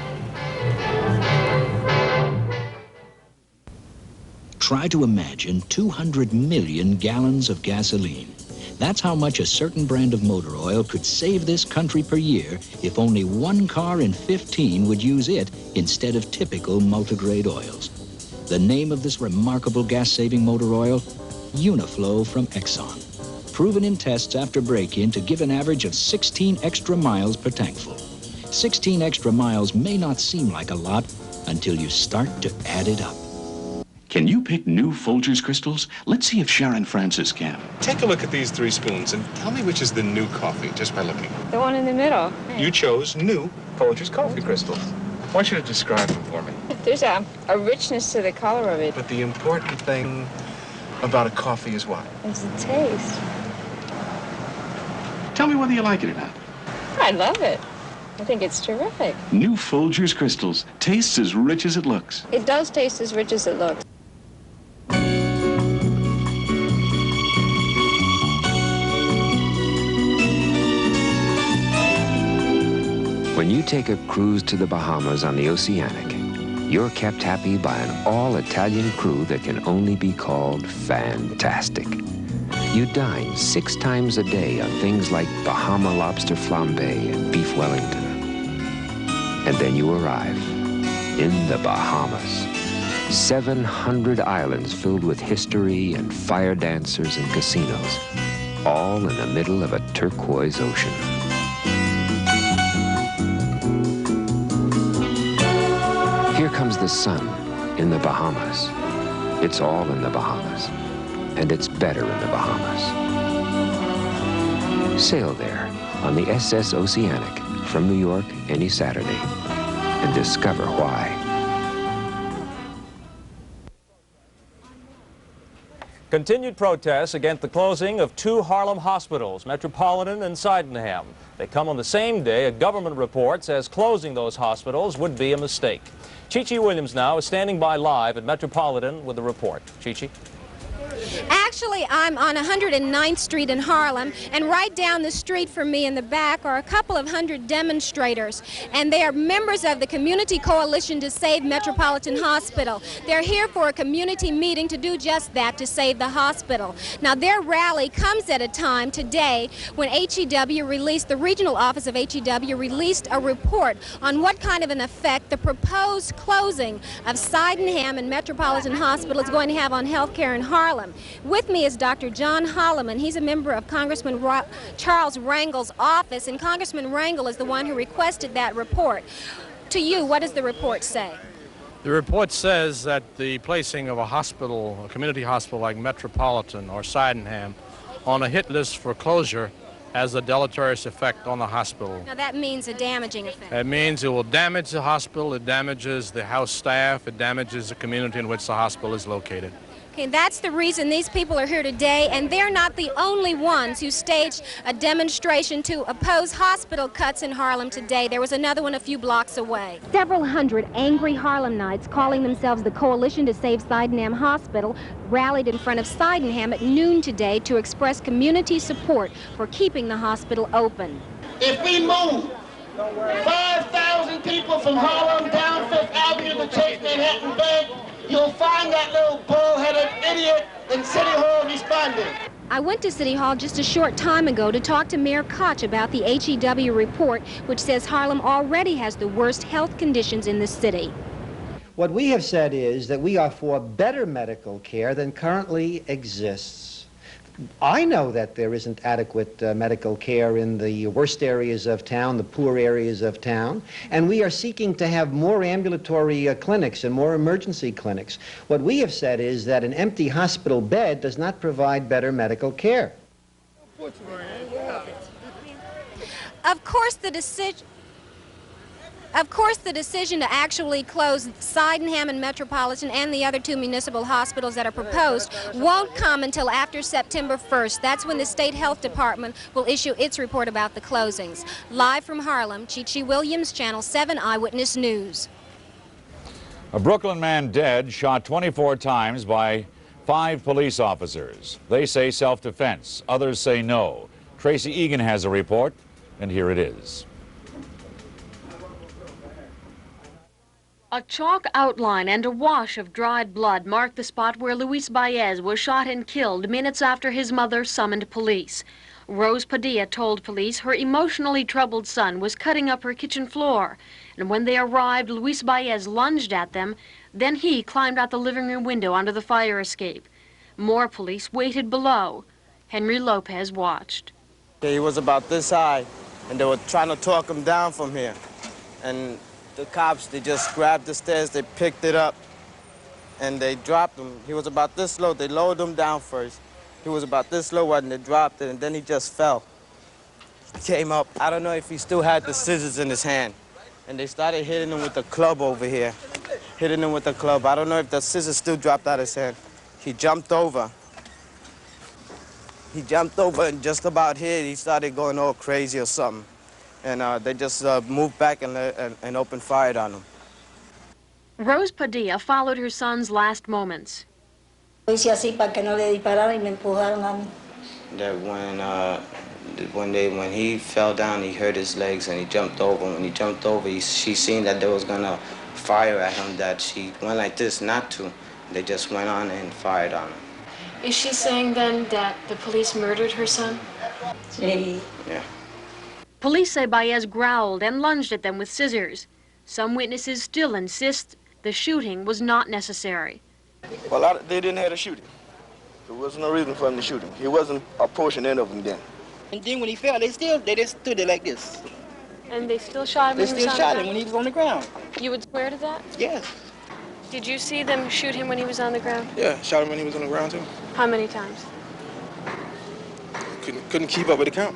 Try to imagine 200 million gallons of gasoline. That's how much a certain brand of motor oil could save this country per year if only 1 car in 15 would use it instead of typical multigrade oils. The name of this remarkable gas-saving motor oil? Uniflow from Exxon. Proven in tests after break-in to give an average of 16 extra miles per tankful. 16 extra miles may not seem like a lot until you start to add it up. Can you pick new Folgers crystals? Let's see if Sharon Francis can. Take a look at these 3 spoons and tell me which is the new coffee, just by looking. The one in the middle. You chose new Folgers coffee crystals. I want you to describe them for me. There's a richness to the color of it. But the important thing about a coffee is what? It's the taste. Tell me whether you like it or not. I love it. I think it's terrific. New Folgers crystals. Tastes as rich as it looks. It does taste as rich as it looks. When you take a cruise to the Bahamas on the Oceanic, you're kept happy by an all-Italian crew that can only be called fantastic. You dine 6 times a day on things like Bahama lobster flambe and beef Wellington. And then you arrive in the Bahamas. 700 islands filled with history and fire dancers and casinos. all in the middle of a turquoise ocean. Here comes the sun in the Bahamas. It's all in the Bahamas, and it's better in the Bahamas. Sail there on the SS Oceanic from New York any Saturday and discover why. Continued protests against the closing of 2 Harlem hospitals, Metropolitan and Sydenham. They come on the same day a government report says closing those hospitals would be a mistake. Chi-Chi Williams now is standing by live at Metropolitan with the report. Chi-Chi. Actually, I'm on 109th Street in Harlem, and right down the street from me in the back are a couple of hundred demonstrators, and they are members of the Community Coalition to Save Metropolitan Hospital. They're here for a community meeting to do just that, to save the hospital. Now, their rally comes at a time today when HEW released, the regional office of HEW released a report on what kind of an effect the proposed closing of Sydenham and Metropolitan Hospital is going to have on health care in Harlem. With me is Dr. John Holloman. He's a member of Congressman Charles Rangel's office, and Congressman Rangel is the one who requested that report. To you, what does the report say? The report says that the placing of a hospital, a community hospital like Metropolitan or Sydenham, on a hit list for closure has a deleterious effect on the hospital. Now that means a damaging effect. That means it will damage the hospital, it damages the house staff, it damages the community in which the hospital is located. Okay, that's the reason these people are here today, and they're not the only ones who staged a demonstration to oppose hospital cuts in Harlem today. There was another one a few blocks away. Several hundred angry Harlemites calling themselves the Coalition to Save Sydenham Hospital rallied in front of Sydenham at noon today to express community support for keeping the hospital open. If we move 5,000 people from Harlem down Fifth Avenue to Chase Manhattan Bank, you'll find that little bull-headed idiot in City Hall responding. I went to City Hall just a short time ago to talk to Mayor Koch about the HEW report, which says Harlem already has the worst health conditions in the city. What we have said is that we are for better medical care than currently exists. I know that there isn't adequate medical care in the worst areas of town, the poor areas of town, and we are seeking to have more ambulatory clinics and more emergency clinics. What we have said is that an empty hospital bed does not provide better medical care. Of course, the decision to actually close Sydenham and Metropolitan and the other 2 municipal hospitals that are proposed won't come until after September 1st. That's when the State Health Department will issue its report about the closings. Live from Harlem, Chi-Chi Williams, Channel 7 Eyewitness News. A Brooklyn man dead, shot 24 times by 5 police officers. They say self-defense. Others say no. Tracy Egan has a report, and here it is. A chalk outline and a wash of dried blood marked the spot where Luis Baez was shot and killed minutes after his mother summoned police. Rose Padilla told police her emotionally troubled son was cutting up her kitchen floor, and when they arrived, Luis Baez lunged at them. Then he climbed out the living room window onto the fire escape. More police waited below. Henry Lopez watched. He was about this high, and they were trying to talk him down from here. And the cops, they just grabbed the stairs, they picked it up, and they dropped him. He was about this low. They lowered him down first. He was about this low, and they dropped it, and then he just fell. He came up. I don't know if he still had the scissors in his hand. And they started hitting him with the club over here. Hitting him with the club. I don't know if the scissors still dropped out of his hand. He jumped over. He jumped over, and just about here, he started going all crazy or something. And they just moved back and opened fire on him. Rose Padilla followed her son's last moments. That when he fell down, he hurt his legs and he jumped over. When he jumped over, she seen that they was gonna fire at him, that she went like this not to. They just went on and fired on him. Is she saying then that the police murdered her son? Yeah. Police say Baez growled and lunged at them with scissors. Some witnesses still insist the shooting was not necessary. Well, they didn't have a shooting. There was no reason for him to shoot him. He wasn't approaching any of them then. And then when he fell, they just stood there like this. And they still shot him They when he was still on shot the him ground? when he was on the ground. You would swear to that? Yes. Did you see them shoot him when he was on the ground? Yeah, shot him when he was on the ground too. How many times? Couldn't keep up with the count.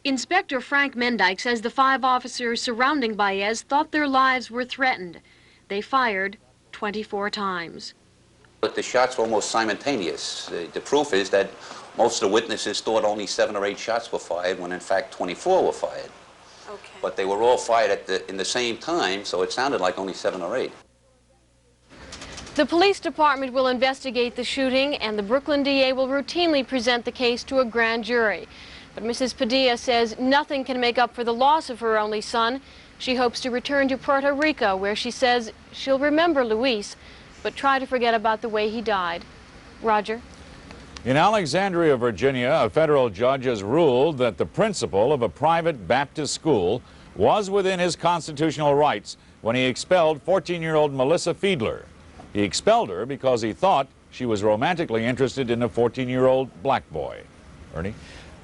Inspector Frank Mendyke says the 5 officers surrounding Baez thought their lives were threatened. They fired 24 times. But the shots were almost simultaneous. The proof is that most of the witnesses thought only 7 or 8 shots were fired when in fact 24 were fired. Okay. But they were all fired in the same time, so it sounded like only 7 or 8. The police department will investigate the shooting, and the Brooklyn DA will routinely present the case to a grand jury. But Mrs. Padilla says nothing can make up for the loss of her only son. She hopes to return to Puerto Rico, where she says she'll remember Luis, but try to forget about the way he died. Roger. In Alexandria, Virginia, a federal judge has ruled that the principal of a private Baptist school was within his constitutional rights when he expelled 14-year-old Melissa Fiedler. He expelled her because he thought she was romantically interested in a 14-year-old black boy. Ernie?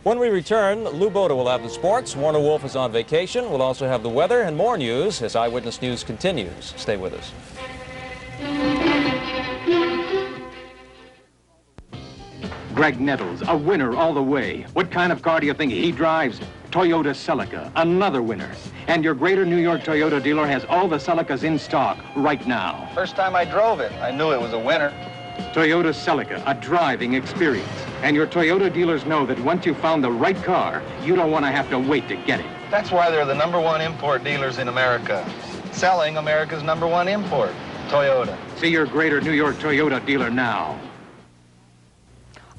When we return, Lou Boda will have the sports. Warner Wolf is on vacation. We'll also have the weather and more news as Eyewitness News continues. Stay with us. Greg Nettles, a winner all the way. What kind of car do you think he drives? Toyota Celica, another winner. And your Greater New York Toyota dealer has all the Celicas in stock right now. First time I drove it, I knew it was a winner. Toyota Celica, a driving experience. And your Toyota dealers know that once you've found the right car, you don't want to have to wait to get it. That's why they're the #1 import dealers in America. Selling America's #1 import, Toyota. See your Greater New York Toyota dealer now.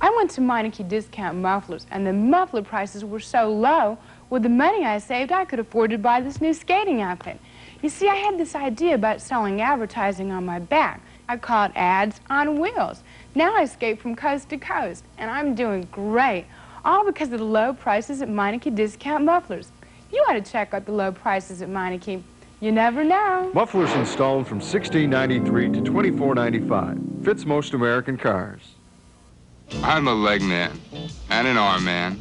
I went to Meineke Discount Mufflers, and the muffler prices were so low, with the money I saved, I could afford to buy this new skating outfit. You see, I had this idea about selling advertising on my back. I call it ads on wheels. Now I skate from coast to coast, and I'm doing great, all because of the low prices at Meineke Discount Mufflers. You ought to check out the low prices at Meineke. You never know. Mufflers installed from $16.93 to $24.95. Fits most American cars. I'm a leg man, and an arm man,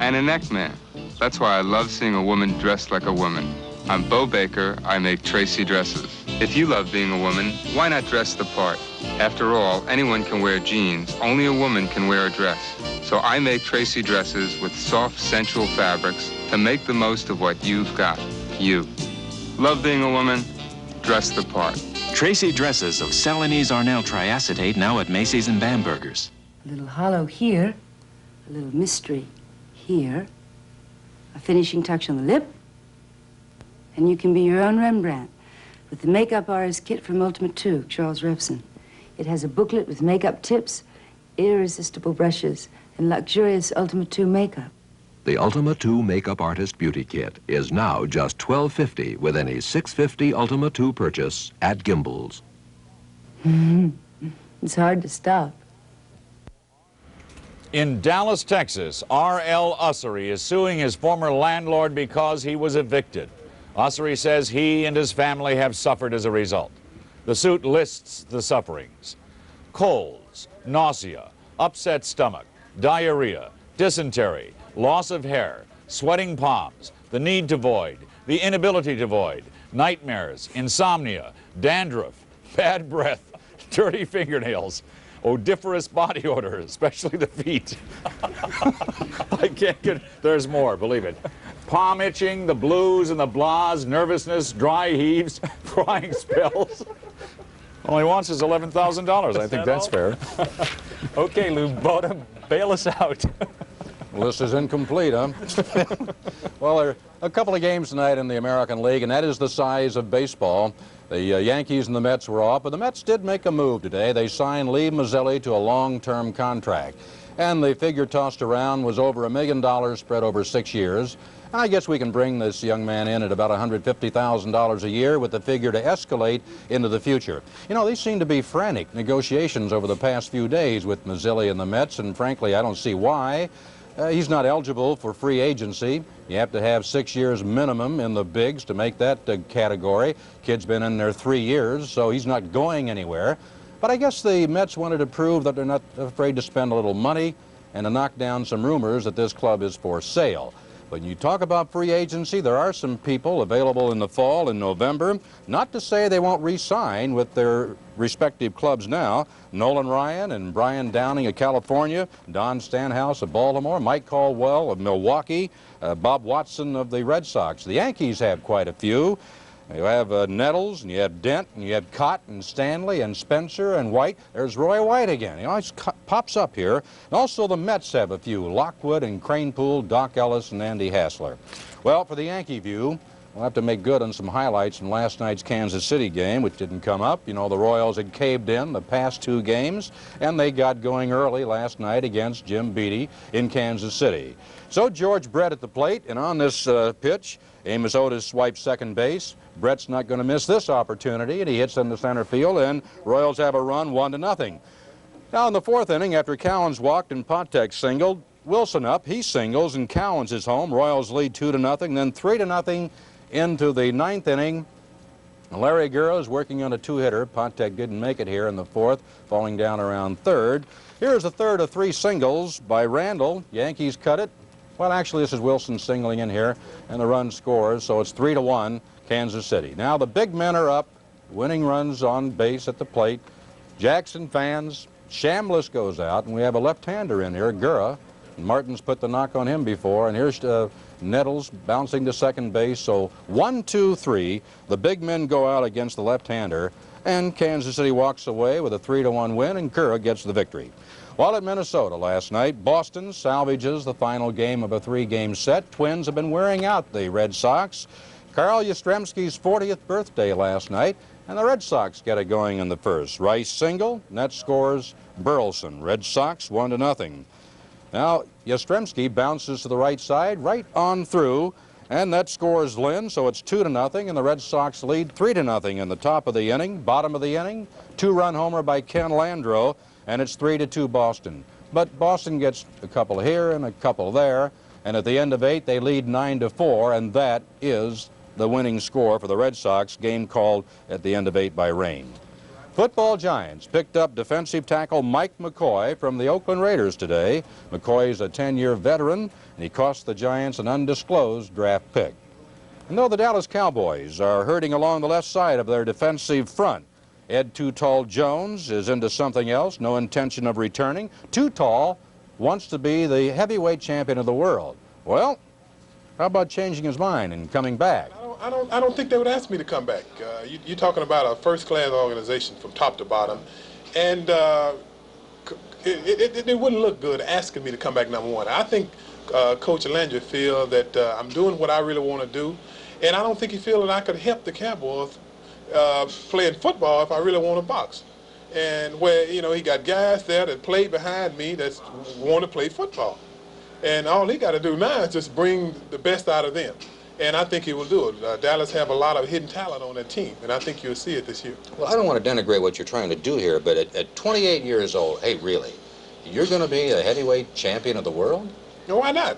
and a neck man. That's why I love seeing a woman dressed like a woman. I'm Bo Baker. I make Tracy dresses. If you love being a woman, why not dress the part? After all, anyone can wear jeans. Only a woman can wear a dress. So I make Tracy dresses with soft, sensual fabrics to make the most of what you've got, you. Love being a woman? Dress the part. Tracy dresses of Celanese Arnel triacetate now at Macy's and Bamberger's. A little hollow here, a little mystery here, a finishing touch on the lip, and you can be your own Rembrandt with the Makeup Artist Kit from Ultimate 2, Charles Revson. It has a booklet with makeup tips, irresistible brushes, and luxurious Ultimate 2 makeup. The Ultima 2 Makeup Artist Beauty Kit is now just $12.50 with any $6.50 Ultima 2 purchase at Gimbel's. It's hard to stop. In Dallas, Texas, R.L. Ussery is suing his former landlord because he was evicted. Ussery says he and his family have suffered as a result. The suit lists the sufferings: colds, nausea, upset stomach, diarrhea, dysentery, loss of hair, sweating palms, the need to void, the inability to void, nightmares, insomnia, dandruff, bad breath, dirty fingernails, odoriferous body odor, especially the feet. I can't get, there's more, believe it. Palm itching, the blues and the blahs, nervousness, dry heaves, crying spells. All he wants is $11,000. I think that's fair. Okay, Lou Boda, bail us out. List is incomplete, huh? Well, there are a couple of games tonight in the American League, and that is the size of baseball. The Yankees and the Mets were off, but the Mets did make a move today. They signed Lee Mazzilli to a long-term contract. And the figure tossed around was over $1 million spread over 6 years. And I guess we can bring this young man in at about $150,000 a year with the figure to escalate into the future. You know, these seem to be frantic negotiations over the past few days with Mazzilli and the Mets, and frankly, I don't see why. He's not eligible for free agency. You have to have 6 years minimum in the bigs to make that category. Kid's been in there 3 years, so he's not going anywhere. But I guess the Mets wanted to prove that they're not afraid to spend a little money and to knock down some rumors that this club is for sale. When you talk about free agency, there are some people available in the fall, in November. Not to say they won't re-sign with their respective clubs now. Nolan Ryan and Brian Downing of California, Don Stanhouse of Baltimore, Mike Caldwell of Milwaukee, Bob Watson of the Red Sox. The Yankees have quite a few. You have Nettles, and you have Dent, and you have Cott, and Stanley, and Spencer, and White. There's Roy White again. He always pops up here. And also the Mets have a few. Lockwood and Cranepool, Doc Ellis, and Andy Hassler. Well, for the Yankee view, we'll have to make good on some highlights from last night's Kansas City game, which didn't come up. You know, the Royals had caved in the past 2 games, and they got going early last night against Jim Beattie in Kansas City. So George Brett at the plate, and on this pitch, Amos Otis swipes second base. Brett's not going to miss this opportunity, and he hits into center field, and Royals have a run 1-0. Now in the 4th inning, after Cowens walked and Patek singled, Wilson up, he singles, and Cowens is home. Royals lead 2-0, then 3-0 into the 9th inning. Larry Gurrow is working on a 2-hitter. Patek didn't make it here in the 4th, falling down around 3rd. Here's a 3rd of 3 singles by Randall. Yankees cut it. Well, actually, this is Wilson singling in here, and the run scores, so it's 3-1, Kansas City. Now the big men are up, winning runs on base at the plate. Jackson fans, Shambliss goes out, and we have a left-hander in here, Gurra. Martin's put the knock on him before, and here's Nettles bouncing to second base. So 1, 2, 3, the big men go out against the left-hander, and Kansas City walks away with a 3-1 win, and Gurra gets the victory. While at Minnesota last night, Boston salvages the final game of a 3-game set. Twins have been wearing out the Red Sox. Carl Yastrzemski's 40th birthday last night, and the Red Sox get it going in the 1st. Rice single, net scores Burleson. Red Sox 1-0. Now Yastrzemski bounces to the right side, right on through, and that scores Lynn, so it's 2-0, and the Red Sox lead 3-0 in the top of the inning. Bottom of the inning, 2-run homer by Ken Landreau, and it's 3-2 Boston. But Boston gets a couple here and a couple there, and at the end of 8, they lead 9-4, and that is the winning score for the Red Sox, game called at the end of 8 by rain. Football Giants picked up defensive tackle Mike McCoy from the Oakland Raiders today. McCoy's a 10-year veteran, and he cost the Giants an undisclosed draft pick. And though the Dallas Cowboys are hurting along the left side of their defensive front, Ed Too Tall Jones is into something else, no intention of returning. Too Tall wants to be the heavyweight champion of the world. Well, how about changing his mind and coming back? I don't think they would ask me to come back. You're talking about a first-class organization from top to bottom, and it wouldn't look good asking me to come back #1. I think Coach Landry feels that I'm doing what I really want to do, and I don't think he feels that I could help the Cowboys playing football if I really want to box. And where, you know, he got guys there that play behind me that want to play football. And all he got to do now is just bring the best out of them. And I think he will do it. Dallas have a lot of hidden talent on that team, and I think you'll see it this year. Well, I don't want to denigrate what you're trying to do here, but at 28 years old, hey, really, you're going to be a heavyweight champion of the world? No, why not?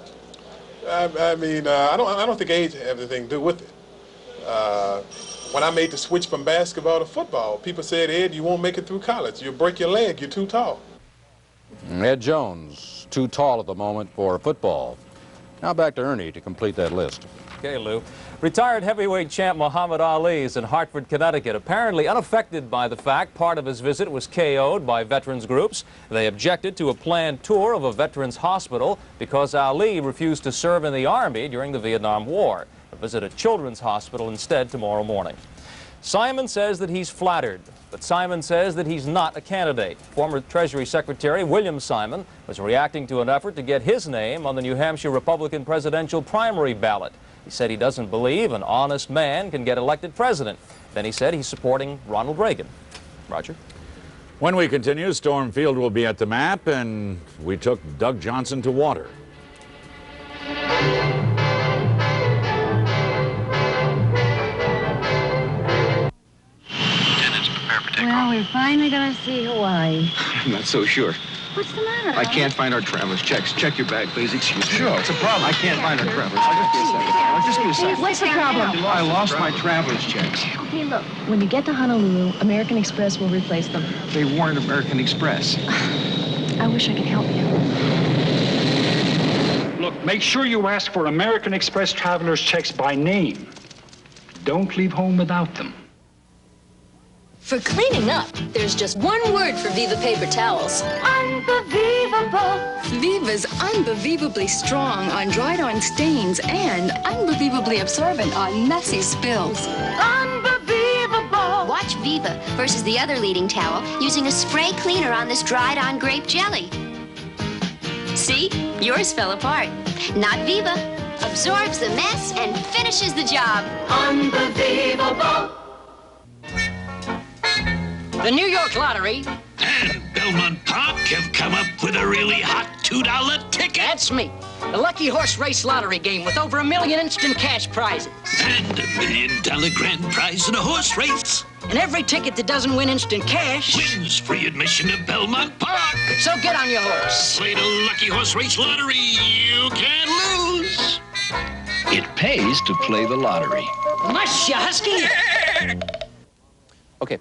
I mean, I don't think age has anything to do with it. When I made the switch from basketball to football, people said, Ed, you won't make it through college. You'll break your leg. You're too tall. Ed Jones, too tall at the moment for football. Now back to Ernie to complete that list. Okay, Lou. Retired heavyweight champ Muhammad Ali is in Hartford, Connecticut, apparently unaffected by the fact part of his visit was KO'd by veterans groups. They objected to a planned tour of a veterans hospital because Ali refused to serve in the Army during the Vietnam War. He'll visit a children's hospital instead tomorrow morning. Simon says that he's flattered, but Simon says that he's not a candidate. Former Treasury Secretary William Simon was reacting to an effort to get his name on the New Hampshire Republican presidential primary ballot. He said he doesn't believe an honest man can get elected president. Then he said he's supporting Ronald Reagan. Roger. When we continue, Storm Field will be at the map, and we took Doug Johnson to water. Well, we're finally going to see Hawaii. I'm not so sure. What's the matter? I can't find our traveler's checks. Check your bag, please. Excuse me. Sure, it's a problem. I can't find our travelers. I'll just be a second. What's the problem? I lost my traveler's checks. Okay, look. When you get to Honolulu, American Express will replace them. They weren't American Express. I wish I could help you. Look, make sure you ask for American Express traveler's checks by name. Don't leave home without them. For cleaning up, there's just one word for Viva paper towels. Unbelievable. Viva's unbelievably strong on dried-on stains and unbelievably absorbent on messy spills. Unbelievable. Watch Viva versus the other leading towel using a spray cleaner on this dried-on grape jelly. See? Yours fell apart. Not Viva. Absorbs the mess and finishes the job. Unbelievable. The New York Lottery. And Belmont Park have come up with a really hot $2 ticket. That's me. The Lucky Horse Race Lottery game with over 1 million instant cash prizes. And $1 million grand prize in a horse race. And every ticket that doesn't win instant cash wins free admission to Belmont Park. So get on your horse. Play the Lucky Horse Race Lottery. You can't lose. It pays to play the lottery. Mush, you husky. Okay,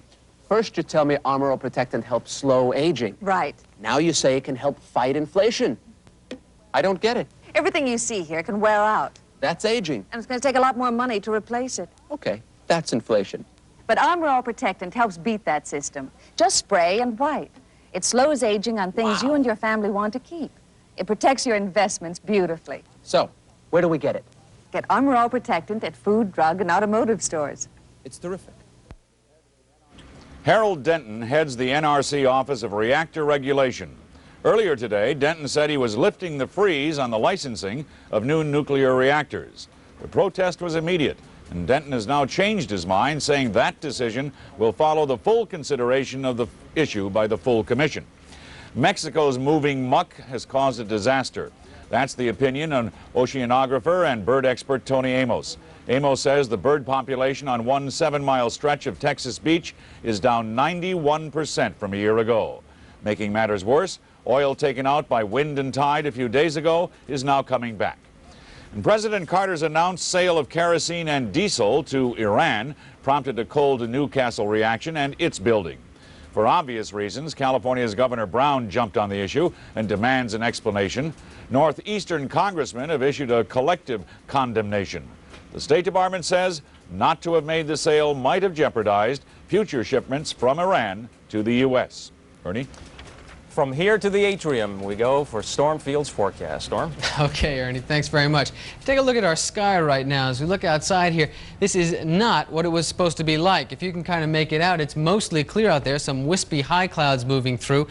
first you tell me Armor All Protectant helps slow aging. Right. Now you say it can help fight inflation. I don't get it. Everything you see here can wear out. That's aging. And it's going to take a lot more money to replace it. Okay, that's inflation. But Armor All Protectant helps beat that system. Just spray and wipe. It slows aging on things you and your family want to keep. It protects your investments beautifully. So, where do we get it? Get Armor All Protectant at food, drug, and automotive stores. It's terrific. Harold Denton heads the NRC Office of Reactor Regulation. Earlier today, Denton said he was lifting the freeze on the licensing of new nuclear reactors. The protest was immediate, and Denton has now changed his mind, saying that decision will follow the full consideration of the issue by the full commission. Mexico's moving muck has caused a disaster. That's the opinion of oceanographer and bird expert Tony Amos. Amos says the bird population on one 7-mile stretch of Texas beach is down 91% from a year ago. Making matters worse, oil taken out by wind and tide a few days ago is now coming back. And President Carter's announced sale of kerosene and diesel to Iran prompted a cold Newcastle reaction and its building. For obvious reasons, California's Governor Brown jumped on the issue and demands an explanation. Northeastern congressmen have issued a collective condemnation. The State Department says not to have made the sale might have jeopardized future shipments from Iran to the U.S. Ernie? From here to the atrium, we go for Stormfield's forecast. Storm? Okay, Ernie, thanks very much. Take a look at our sky right now. As we look outside here, this is not what it was supposed to be like. If you can kind of make it out, it's mostly clear out there, some wispy high clouds moving through.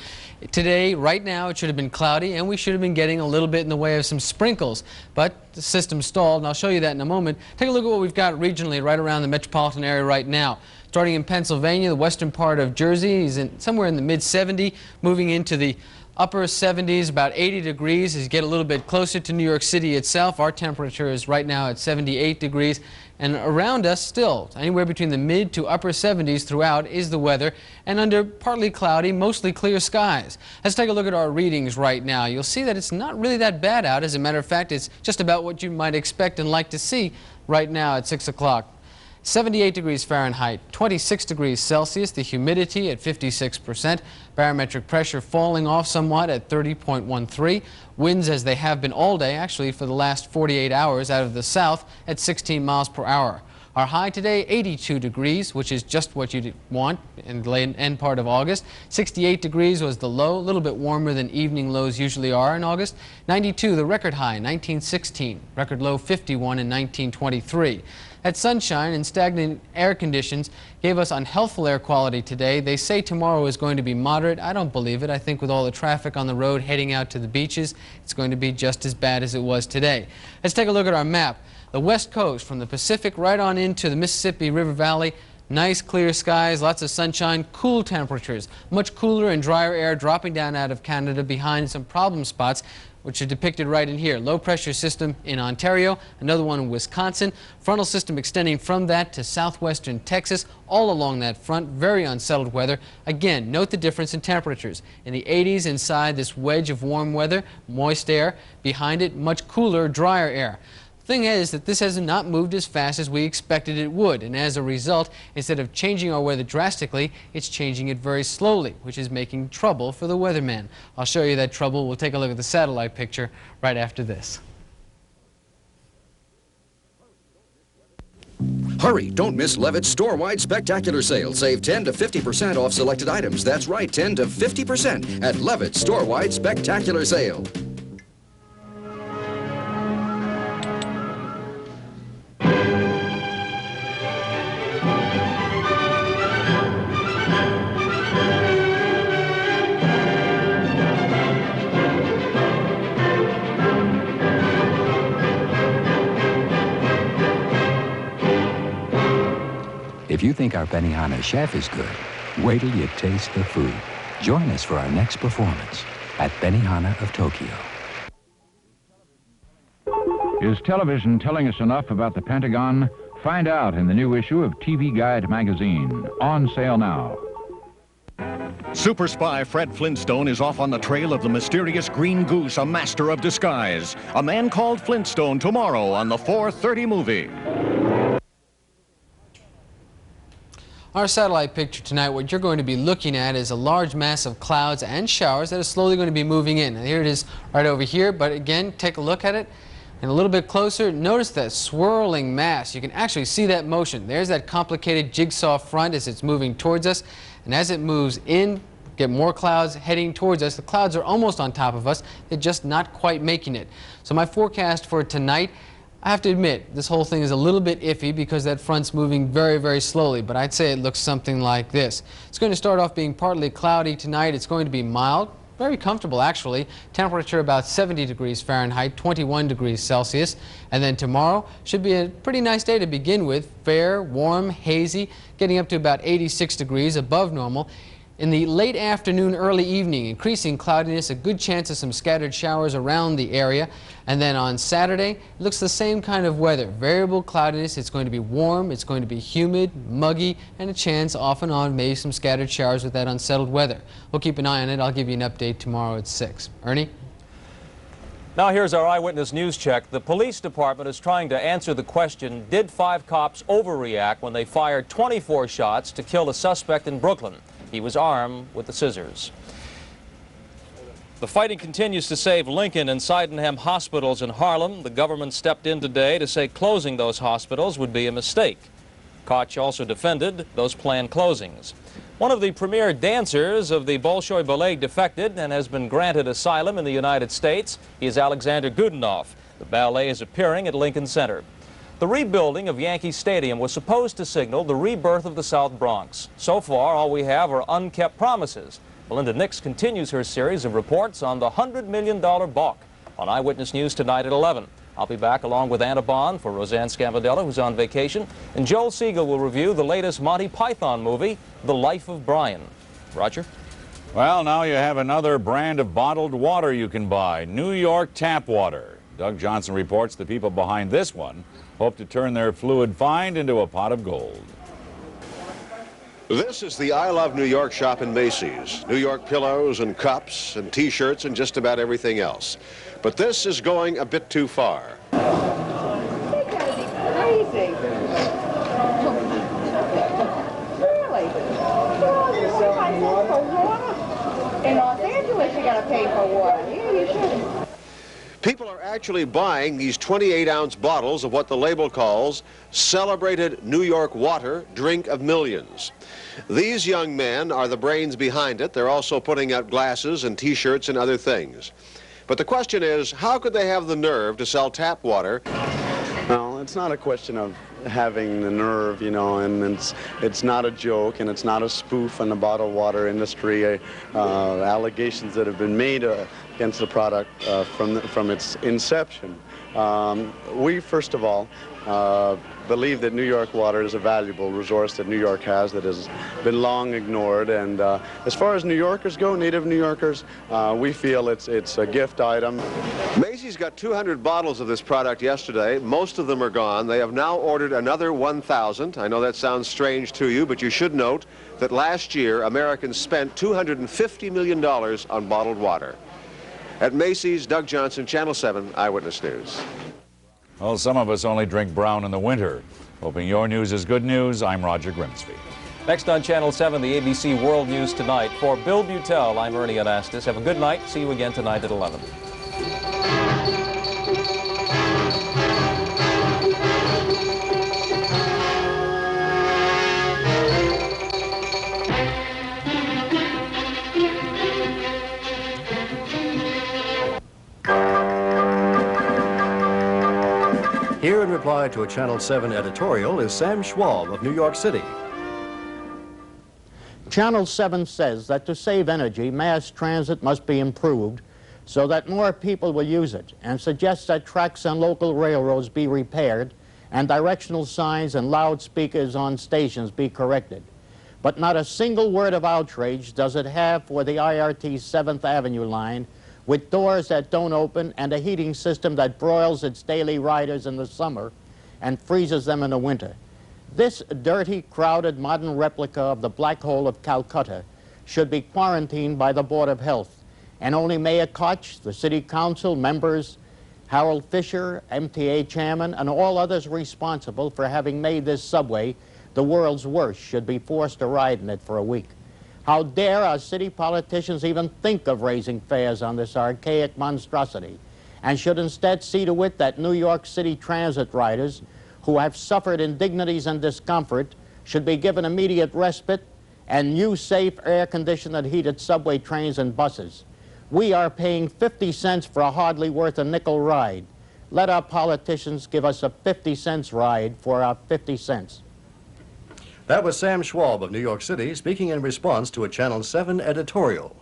Today, right now, it should have been cloudy, and we should have been getting a little bit in the way of some sprinkles. But the system stalled, and I'll show you that in a moment. Take a look at what we've got regionally right around the metropolitan area right now. Starting in Pennsylvania, the western part of Jersey is somewhere in the mid-70, moving into the upper 70s, about 80 degrees. As you get a little bit closer to New York City itself, our temperature is right now at 78 degrees. And around us still, anywhere between the mid to upper 70s throughout is the weather, and under partly cloudy, mostly clear skies. Let's take a look at our readings right now. You'll see that it's not really that bad out. As a matter of fact, it's just about what you might expect and like to see right now at 6 o'clock. 78 degrees Fahrenheit, 26 degrees Celsius, the humidity at 56%, barometric pressure falling off somewhat at 30.13, winds as they have been all day, actually for the last 48 hours out of the south at 16 miles per hour. Our high today, 82 degrees, which is just what you'd want in the end part of August. 68 degrees was the low, a little bit warmer than evening lows usually are in August. 92, the record high, 1916. Record low, 51 in 1923. That sunshine and stagnant air conditions gave us unhealthful air quality today. They say tomorrow is going to be moderate. I don't believe it. I think with all the traffic on the road heading out to the beaches, it's going to be just as bad as it was today. Let's take a look at our map. The west coast from the Pacific right on into the Mississippi River Valley. Nice clear skies, lots of sunshine, cool temperatures, much cooler and drier air dropping down out of Canada behind some problem spots. which are depicted right in here. Low pressure system in Ontario, another one in Wisconsin, frontal system extending from that to southwestern Texas, all along that front, very unsettled weather. Again, note the difference in temperatures. In the 80s inside this wedge of warm weather, moist air, behind it much cooler, drier air. The thing is that this has not moved as fast as we expected it would, and as a result, instead of changing our weather drastically, it's changing it very slowly, which is making trouble for the weatherman. I'll show you that trouble. We'll take a look at the satellite picture right after this. Hurry, don't miss Levitt's store-wide spectacular sale. Save 10 to 50% off selected items. That's right, 10 to 50% at Levitt's store-wide spectacular sale. If you think our Benihana chef is good, wait till you taste the food. Join us for our next performance at Benihana of Tokyo. Is television telling us enough about the Pentagon? Find out in the new issue of TV Guide magazine, on sale now. Super spy Fred Flintstone is off on the trail of the mysterious green goose, a master of disguise. A Man Called Flintstone tomorrow on the 4:30 movie. Our satellite picture tonight, what you're going to be looking at is a large mass of clouds and showers that are slowly going to be moving in. Now, here it is right over here, but again, take a look at it. And a little bit closer, notice that swirling mass. You can actually see that motion. There's that complicated jigsaw front as it's moving towards us. And as it moves in, get more clouds heading towards us. The clouds are almost on top of us. They're just not quite making it. So my forecast for tonight, I have to admit, this whole thing is a little bit iffy because that front's moving very, very slowly, but I'd say it looks something like this. It's going to start off being partly cloudy tonight. It's going to be mild, very comfortable actually. Temperature about 70 degrees Fahrenheit, 21 degrees Celsius. And then tomorrow should be a pretty nice day to begin with. Fair, warm, hazy, getting up to about 86 degrees above normal. In the late afternoon, early evening, increasing cloudiness, a good chance of some scattered showers around the area. And then on Saturday, it looks the same kind of weather. Variable cloudiness. It's going to be warm, it's going to be humid, muggy, and a chance off and on maybe some scattered showers with that unsettled weather. We'll keep an eye on it. I'll give you an update tomorrow at 6. Ernie? Now here's our eyewitness news check. The police department is trying to answer the question, did 5 cops overreact when they fired 24 shots to kill a suspect in Brooklyn? He was armed with the scissors. The fighting continues to save Lincoln and Sydenham hospitals in Harlem. The government stepped in today to say closing those hospitals would be a mistake. Koch also defended those planned closings. One of the premier dancers of the Bolshoi Ballet defected and has been granted asylum in the United States. He is Alexander Godunov. The ballet is appearing at Lincoln Center. The rebuilding of Yankee Stadium was supposed to signal the rebirth of the South Bronx. So far, all we have are unkept promises. Melinda Nix continues her series of reports on the $100 million balk on Eyewitness News tonight at 11. I'll be back along with Anna Bond for Roseanne Scampidella, who's on vacation, and Joel Siegel will review the latest Monty Python movie, The Life of Brian. Roger? Well, now you have another brand of bottled water you can buy, New York tap water. Doug Johnson reports the people behind this one hope to turn their fluid find into a pot of gold. This is the I Love New York shop in Macy's. New York pillows and cups and T-shirts and just about everything else. But this is going a bit too far. They gotta be crazy. Really? For water? In Los Angeles, you gotta pay for water. Here, you shouldn't. People are actually buying these 28-ounce bottles of what the label calls celebrated New York water, drink of millions. These young men are the brains behind it. They're also putting out glasses and T-shirts and other things. But the question is, how could they have the nerve to sell tap water? Well, it's not a question of having the nerve, you know, and it's not a joke, and it's not a spoof on the bottled water industry. Allegations that have been made against the product from its inception. We, first of all, believe that New York water is a valuable resource that New York has that has been long ignored. And as far as New Yorkers go, native New Yorkers, we feel it's a gift item. Macy's got 200 bottles of this product yesterday. Most of them are gone. They have now ordered another 1,000. I know that sounds strange to you, but you should note that last year Americans spent $250 million on bottled water. At Macy's, Doug Johnson, Channel 7 Eyewitness News. Well, some of us only drink brown in the winter. Hoping your news is good news, I'm Roger Grimsby. Next on Channel 7, the ABC World News Tonight. For Bill Butel, I'm Ernie Anastas. Have a good night. See you again tonight at 11. Here in reply to a Channel 7 editorial is Sam Schwab of New York City. Channel 7 says that to save energy, mass transit must be improved so that more people will use it, and suggests that tracks on local railroads be repaired and directional signs and loudspeakers on stations be corrected. But not a single word of outrage does it have for the IRT's 7th Avenue line, with doors that don't open and a heating system that broils its daily riders in the summer and freezes them in the winter. This dirty, crowded, modern replica of the Black Hole of Calcutta should be quarantined by the Board of Health, and only Mayor Koch, the City Council members, Harold Fisher, MTA chairman, and all others responsible for having made this subway the world's worst should be forced to ride in it for a week. How dare our city politicians even think of raising fares on this archaic monstrosity, and should instead see to it that New York City transit riders who have suffered indignities and discomfort should be given immediate respite and new, safe, air-conditioned, heated subway trains and buses. We are paying 50 cents for a hardly worth a nickel ride. Let our politicians give us a 50 cents ride for our 50 cents. That was Sam Schwab of New York City speaking in response to a Channel 7 editorial.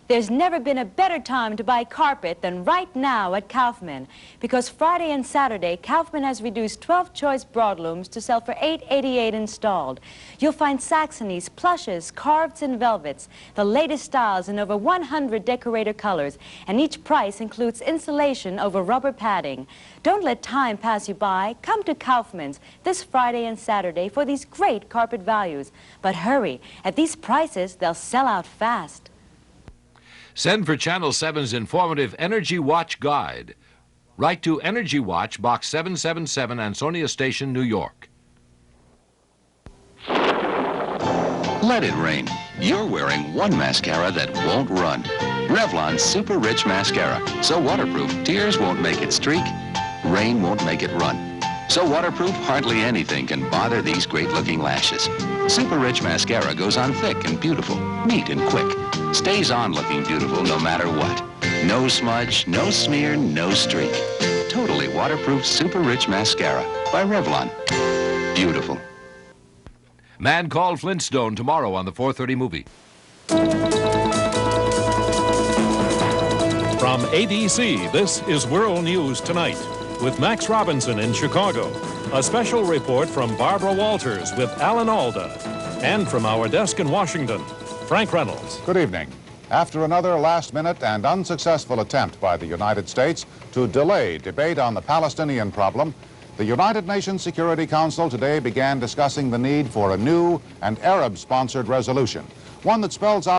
There's never been a better time to buy carpet than right now at Kaufman, because Friday and Saturday, Kaufman has reduced 12 choice broadlooms to sell for $8.88 installed. You'll find Saxonies, plushes, carveds, and velvets, the latest styles in over 100 decorator colors, and each price includes insulation over rubber padding. Don't let time pass you by. Come to Kaufman's this Friday and Saturday for these great carpet values. But hurry, at these prices, they'll sell out fast. Send for Channel 7's informative Energy Watch Guide. Write to Energy Watch, Box 777, Ansonia Station, New York. Let it rain. You're wearing one mascara that won't run. Revlon Super Rich Mascara. So waterproof, tears won't make it streak, rain won't make it run. So waterproof, hardly anything can bother these great-looking lashes. Super Rich Mascara goes on thick and beautiful, neat and quick. Stays on looking beautiful no matter what. No smudge, no smear, no streak. Totally waterproof Super Rich Mascara by Revlon. Beautiful. Man Called Flintstone tomorrow on the 4:30 movie. From ABC, this is World News Tonight with Max Robinson in Chicago. A special report from Barbara Walters with Alan Alda. And from our desk in Washington, Frank Reynolds. Good evening. After another last-minute and unsuccessful attempt by the United States to delay debate on the Palestinian problem, the United Nations Security Council today began discussing the need for a new and Arab-sponsored resolution, one that spells out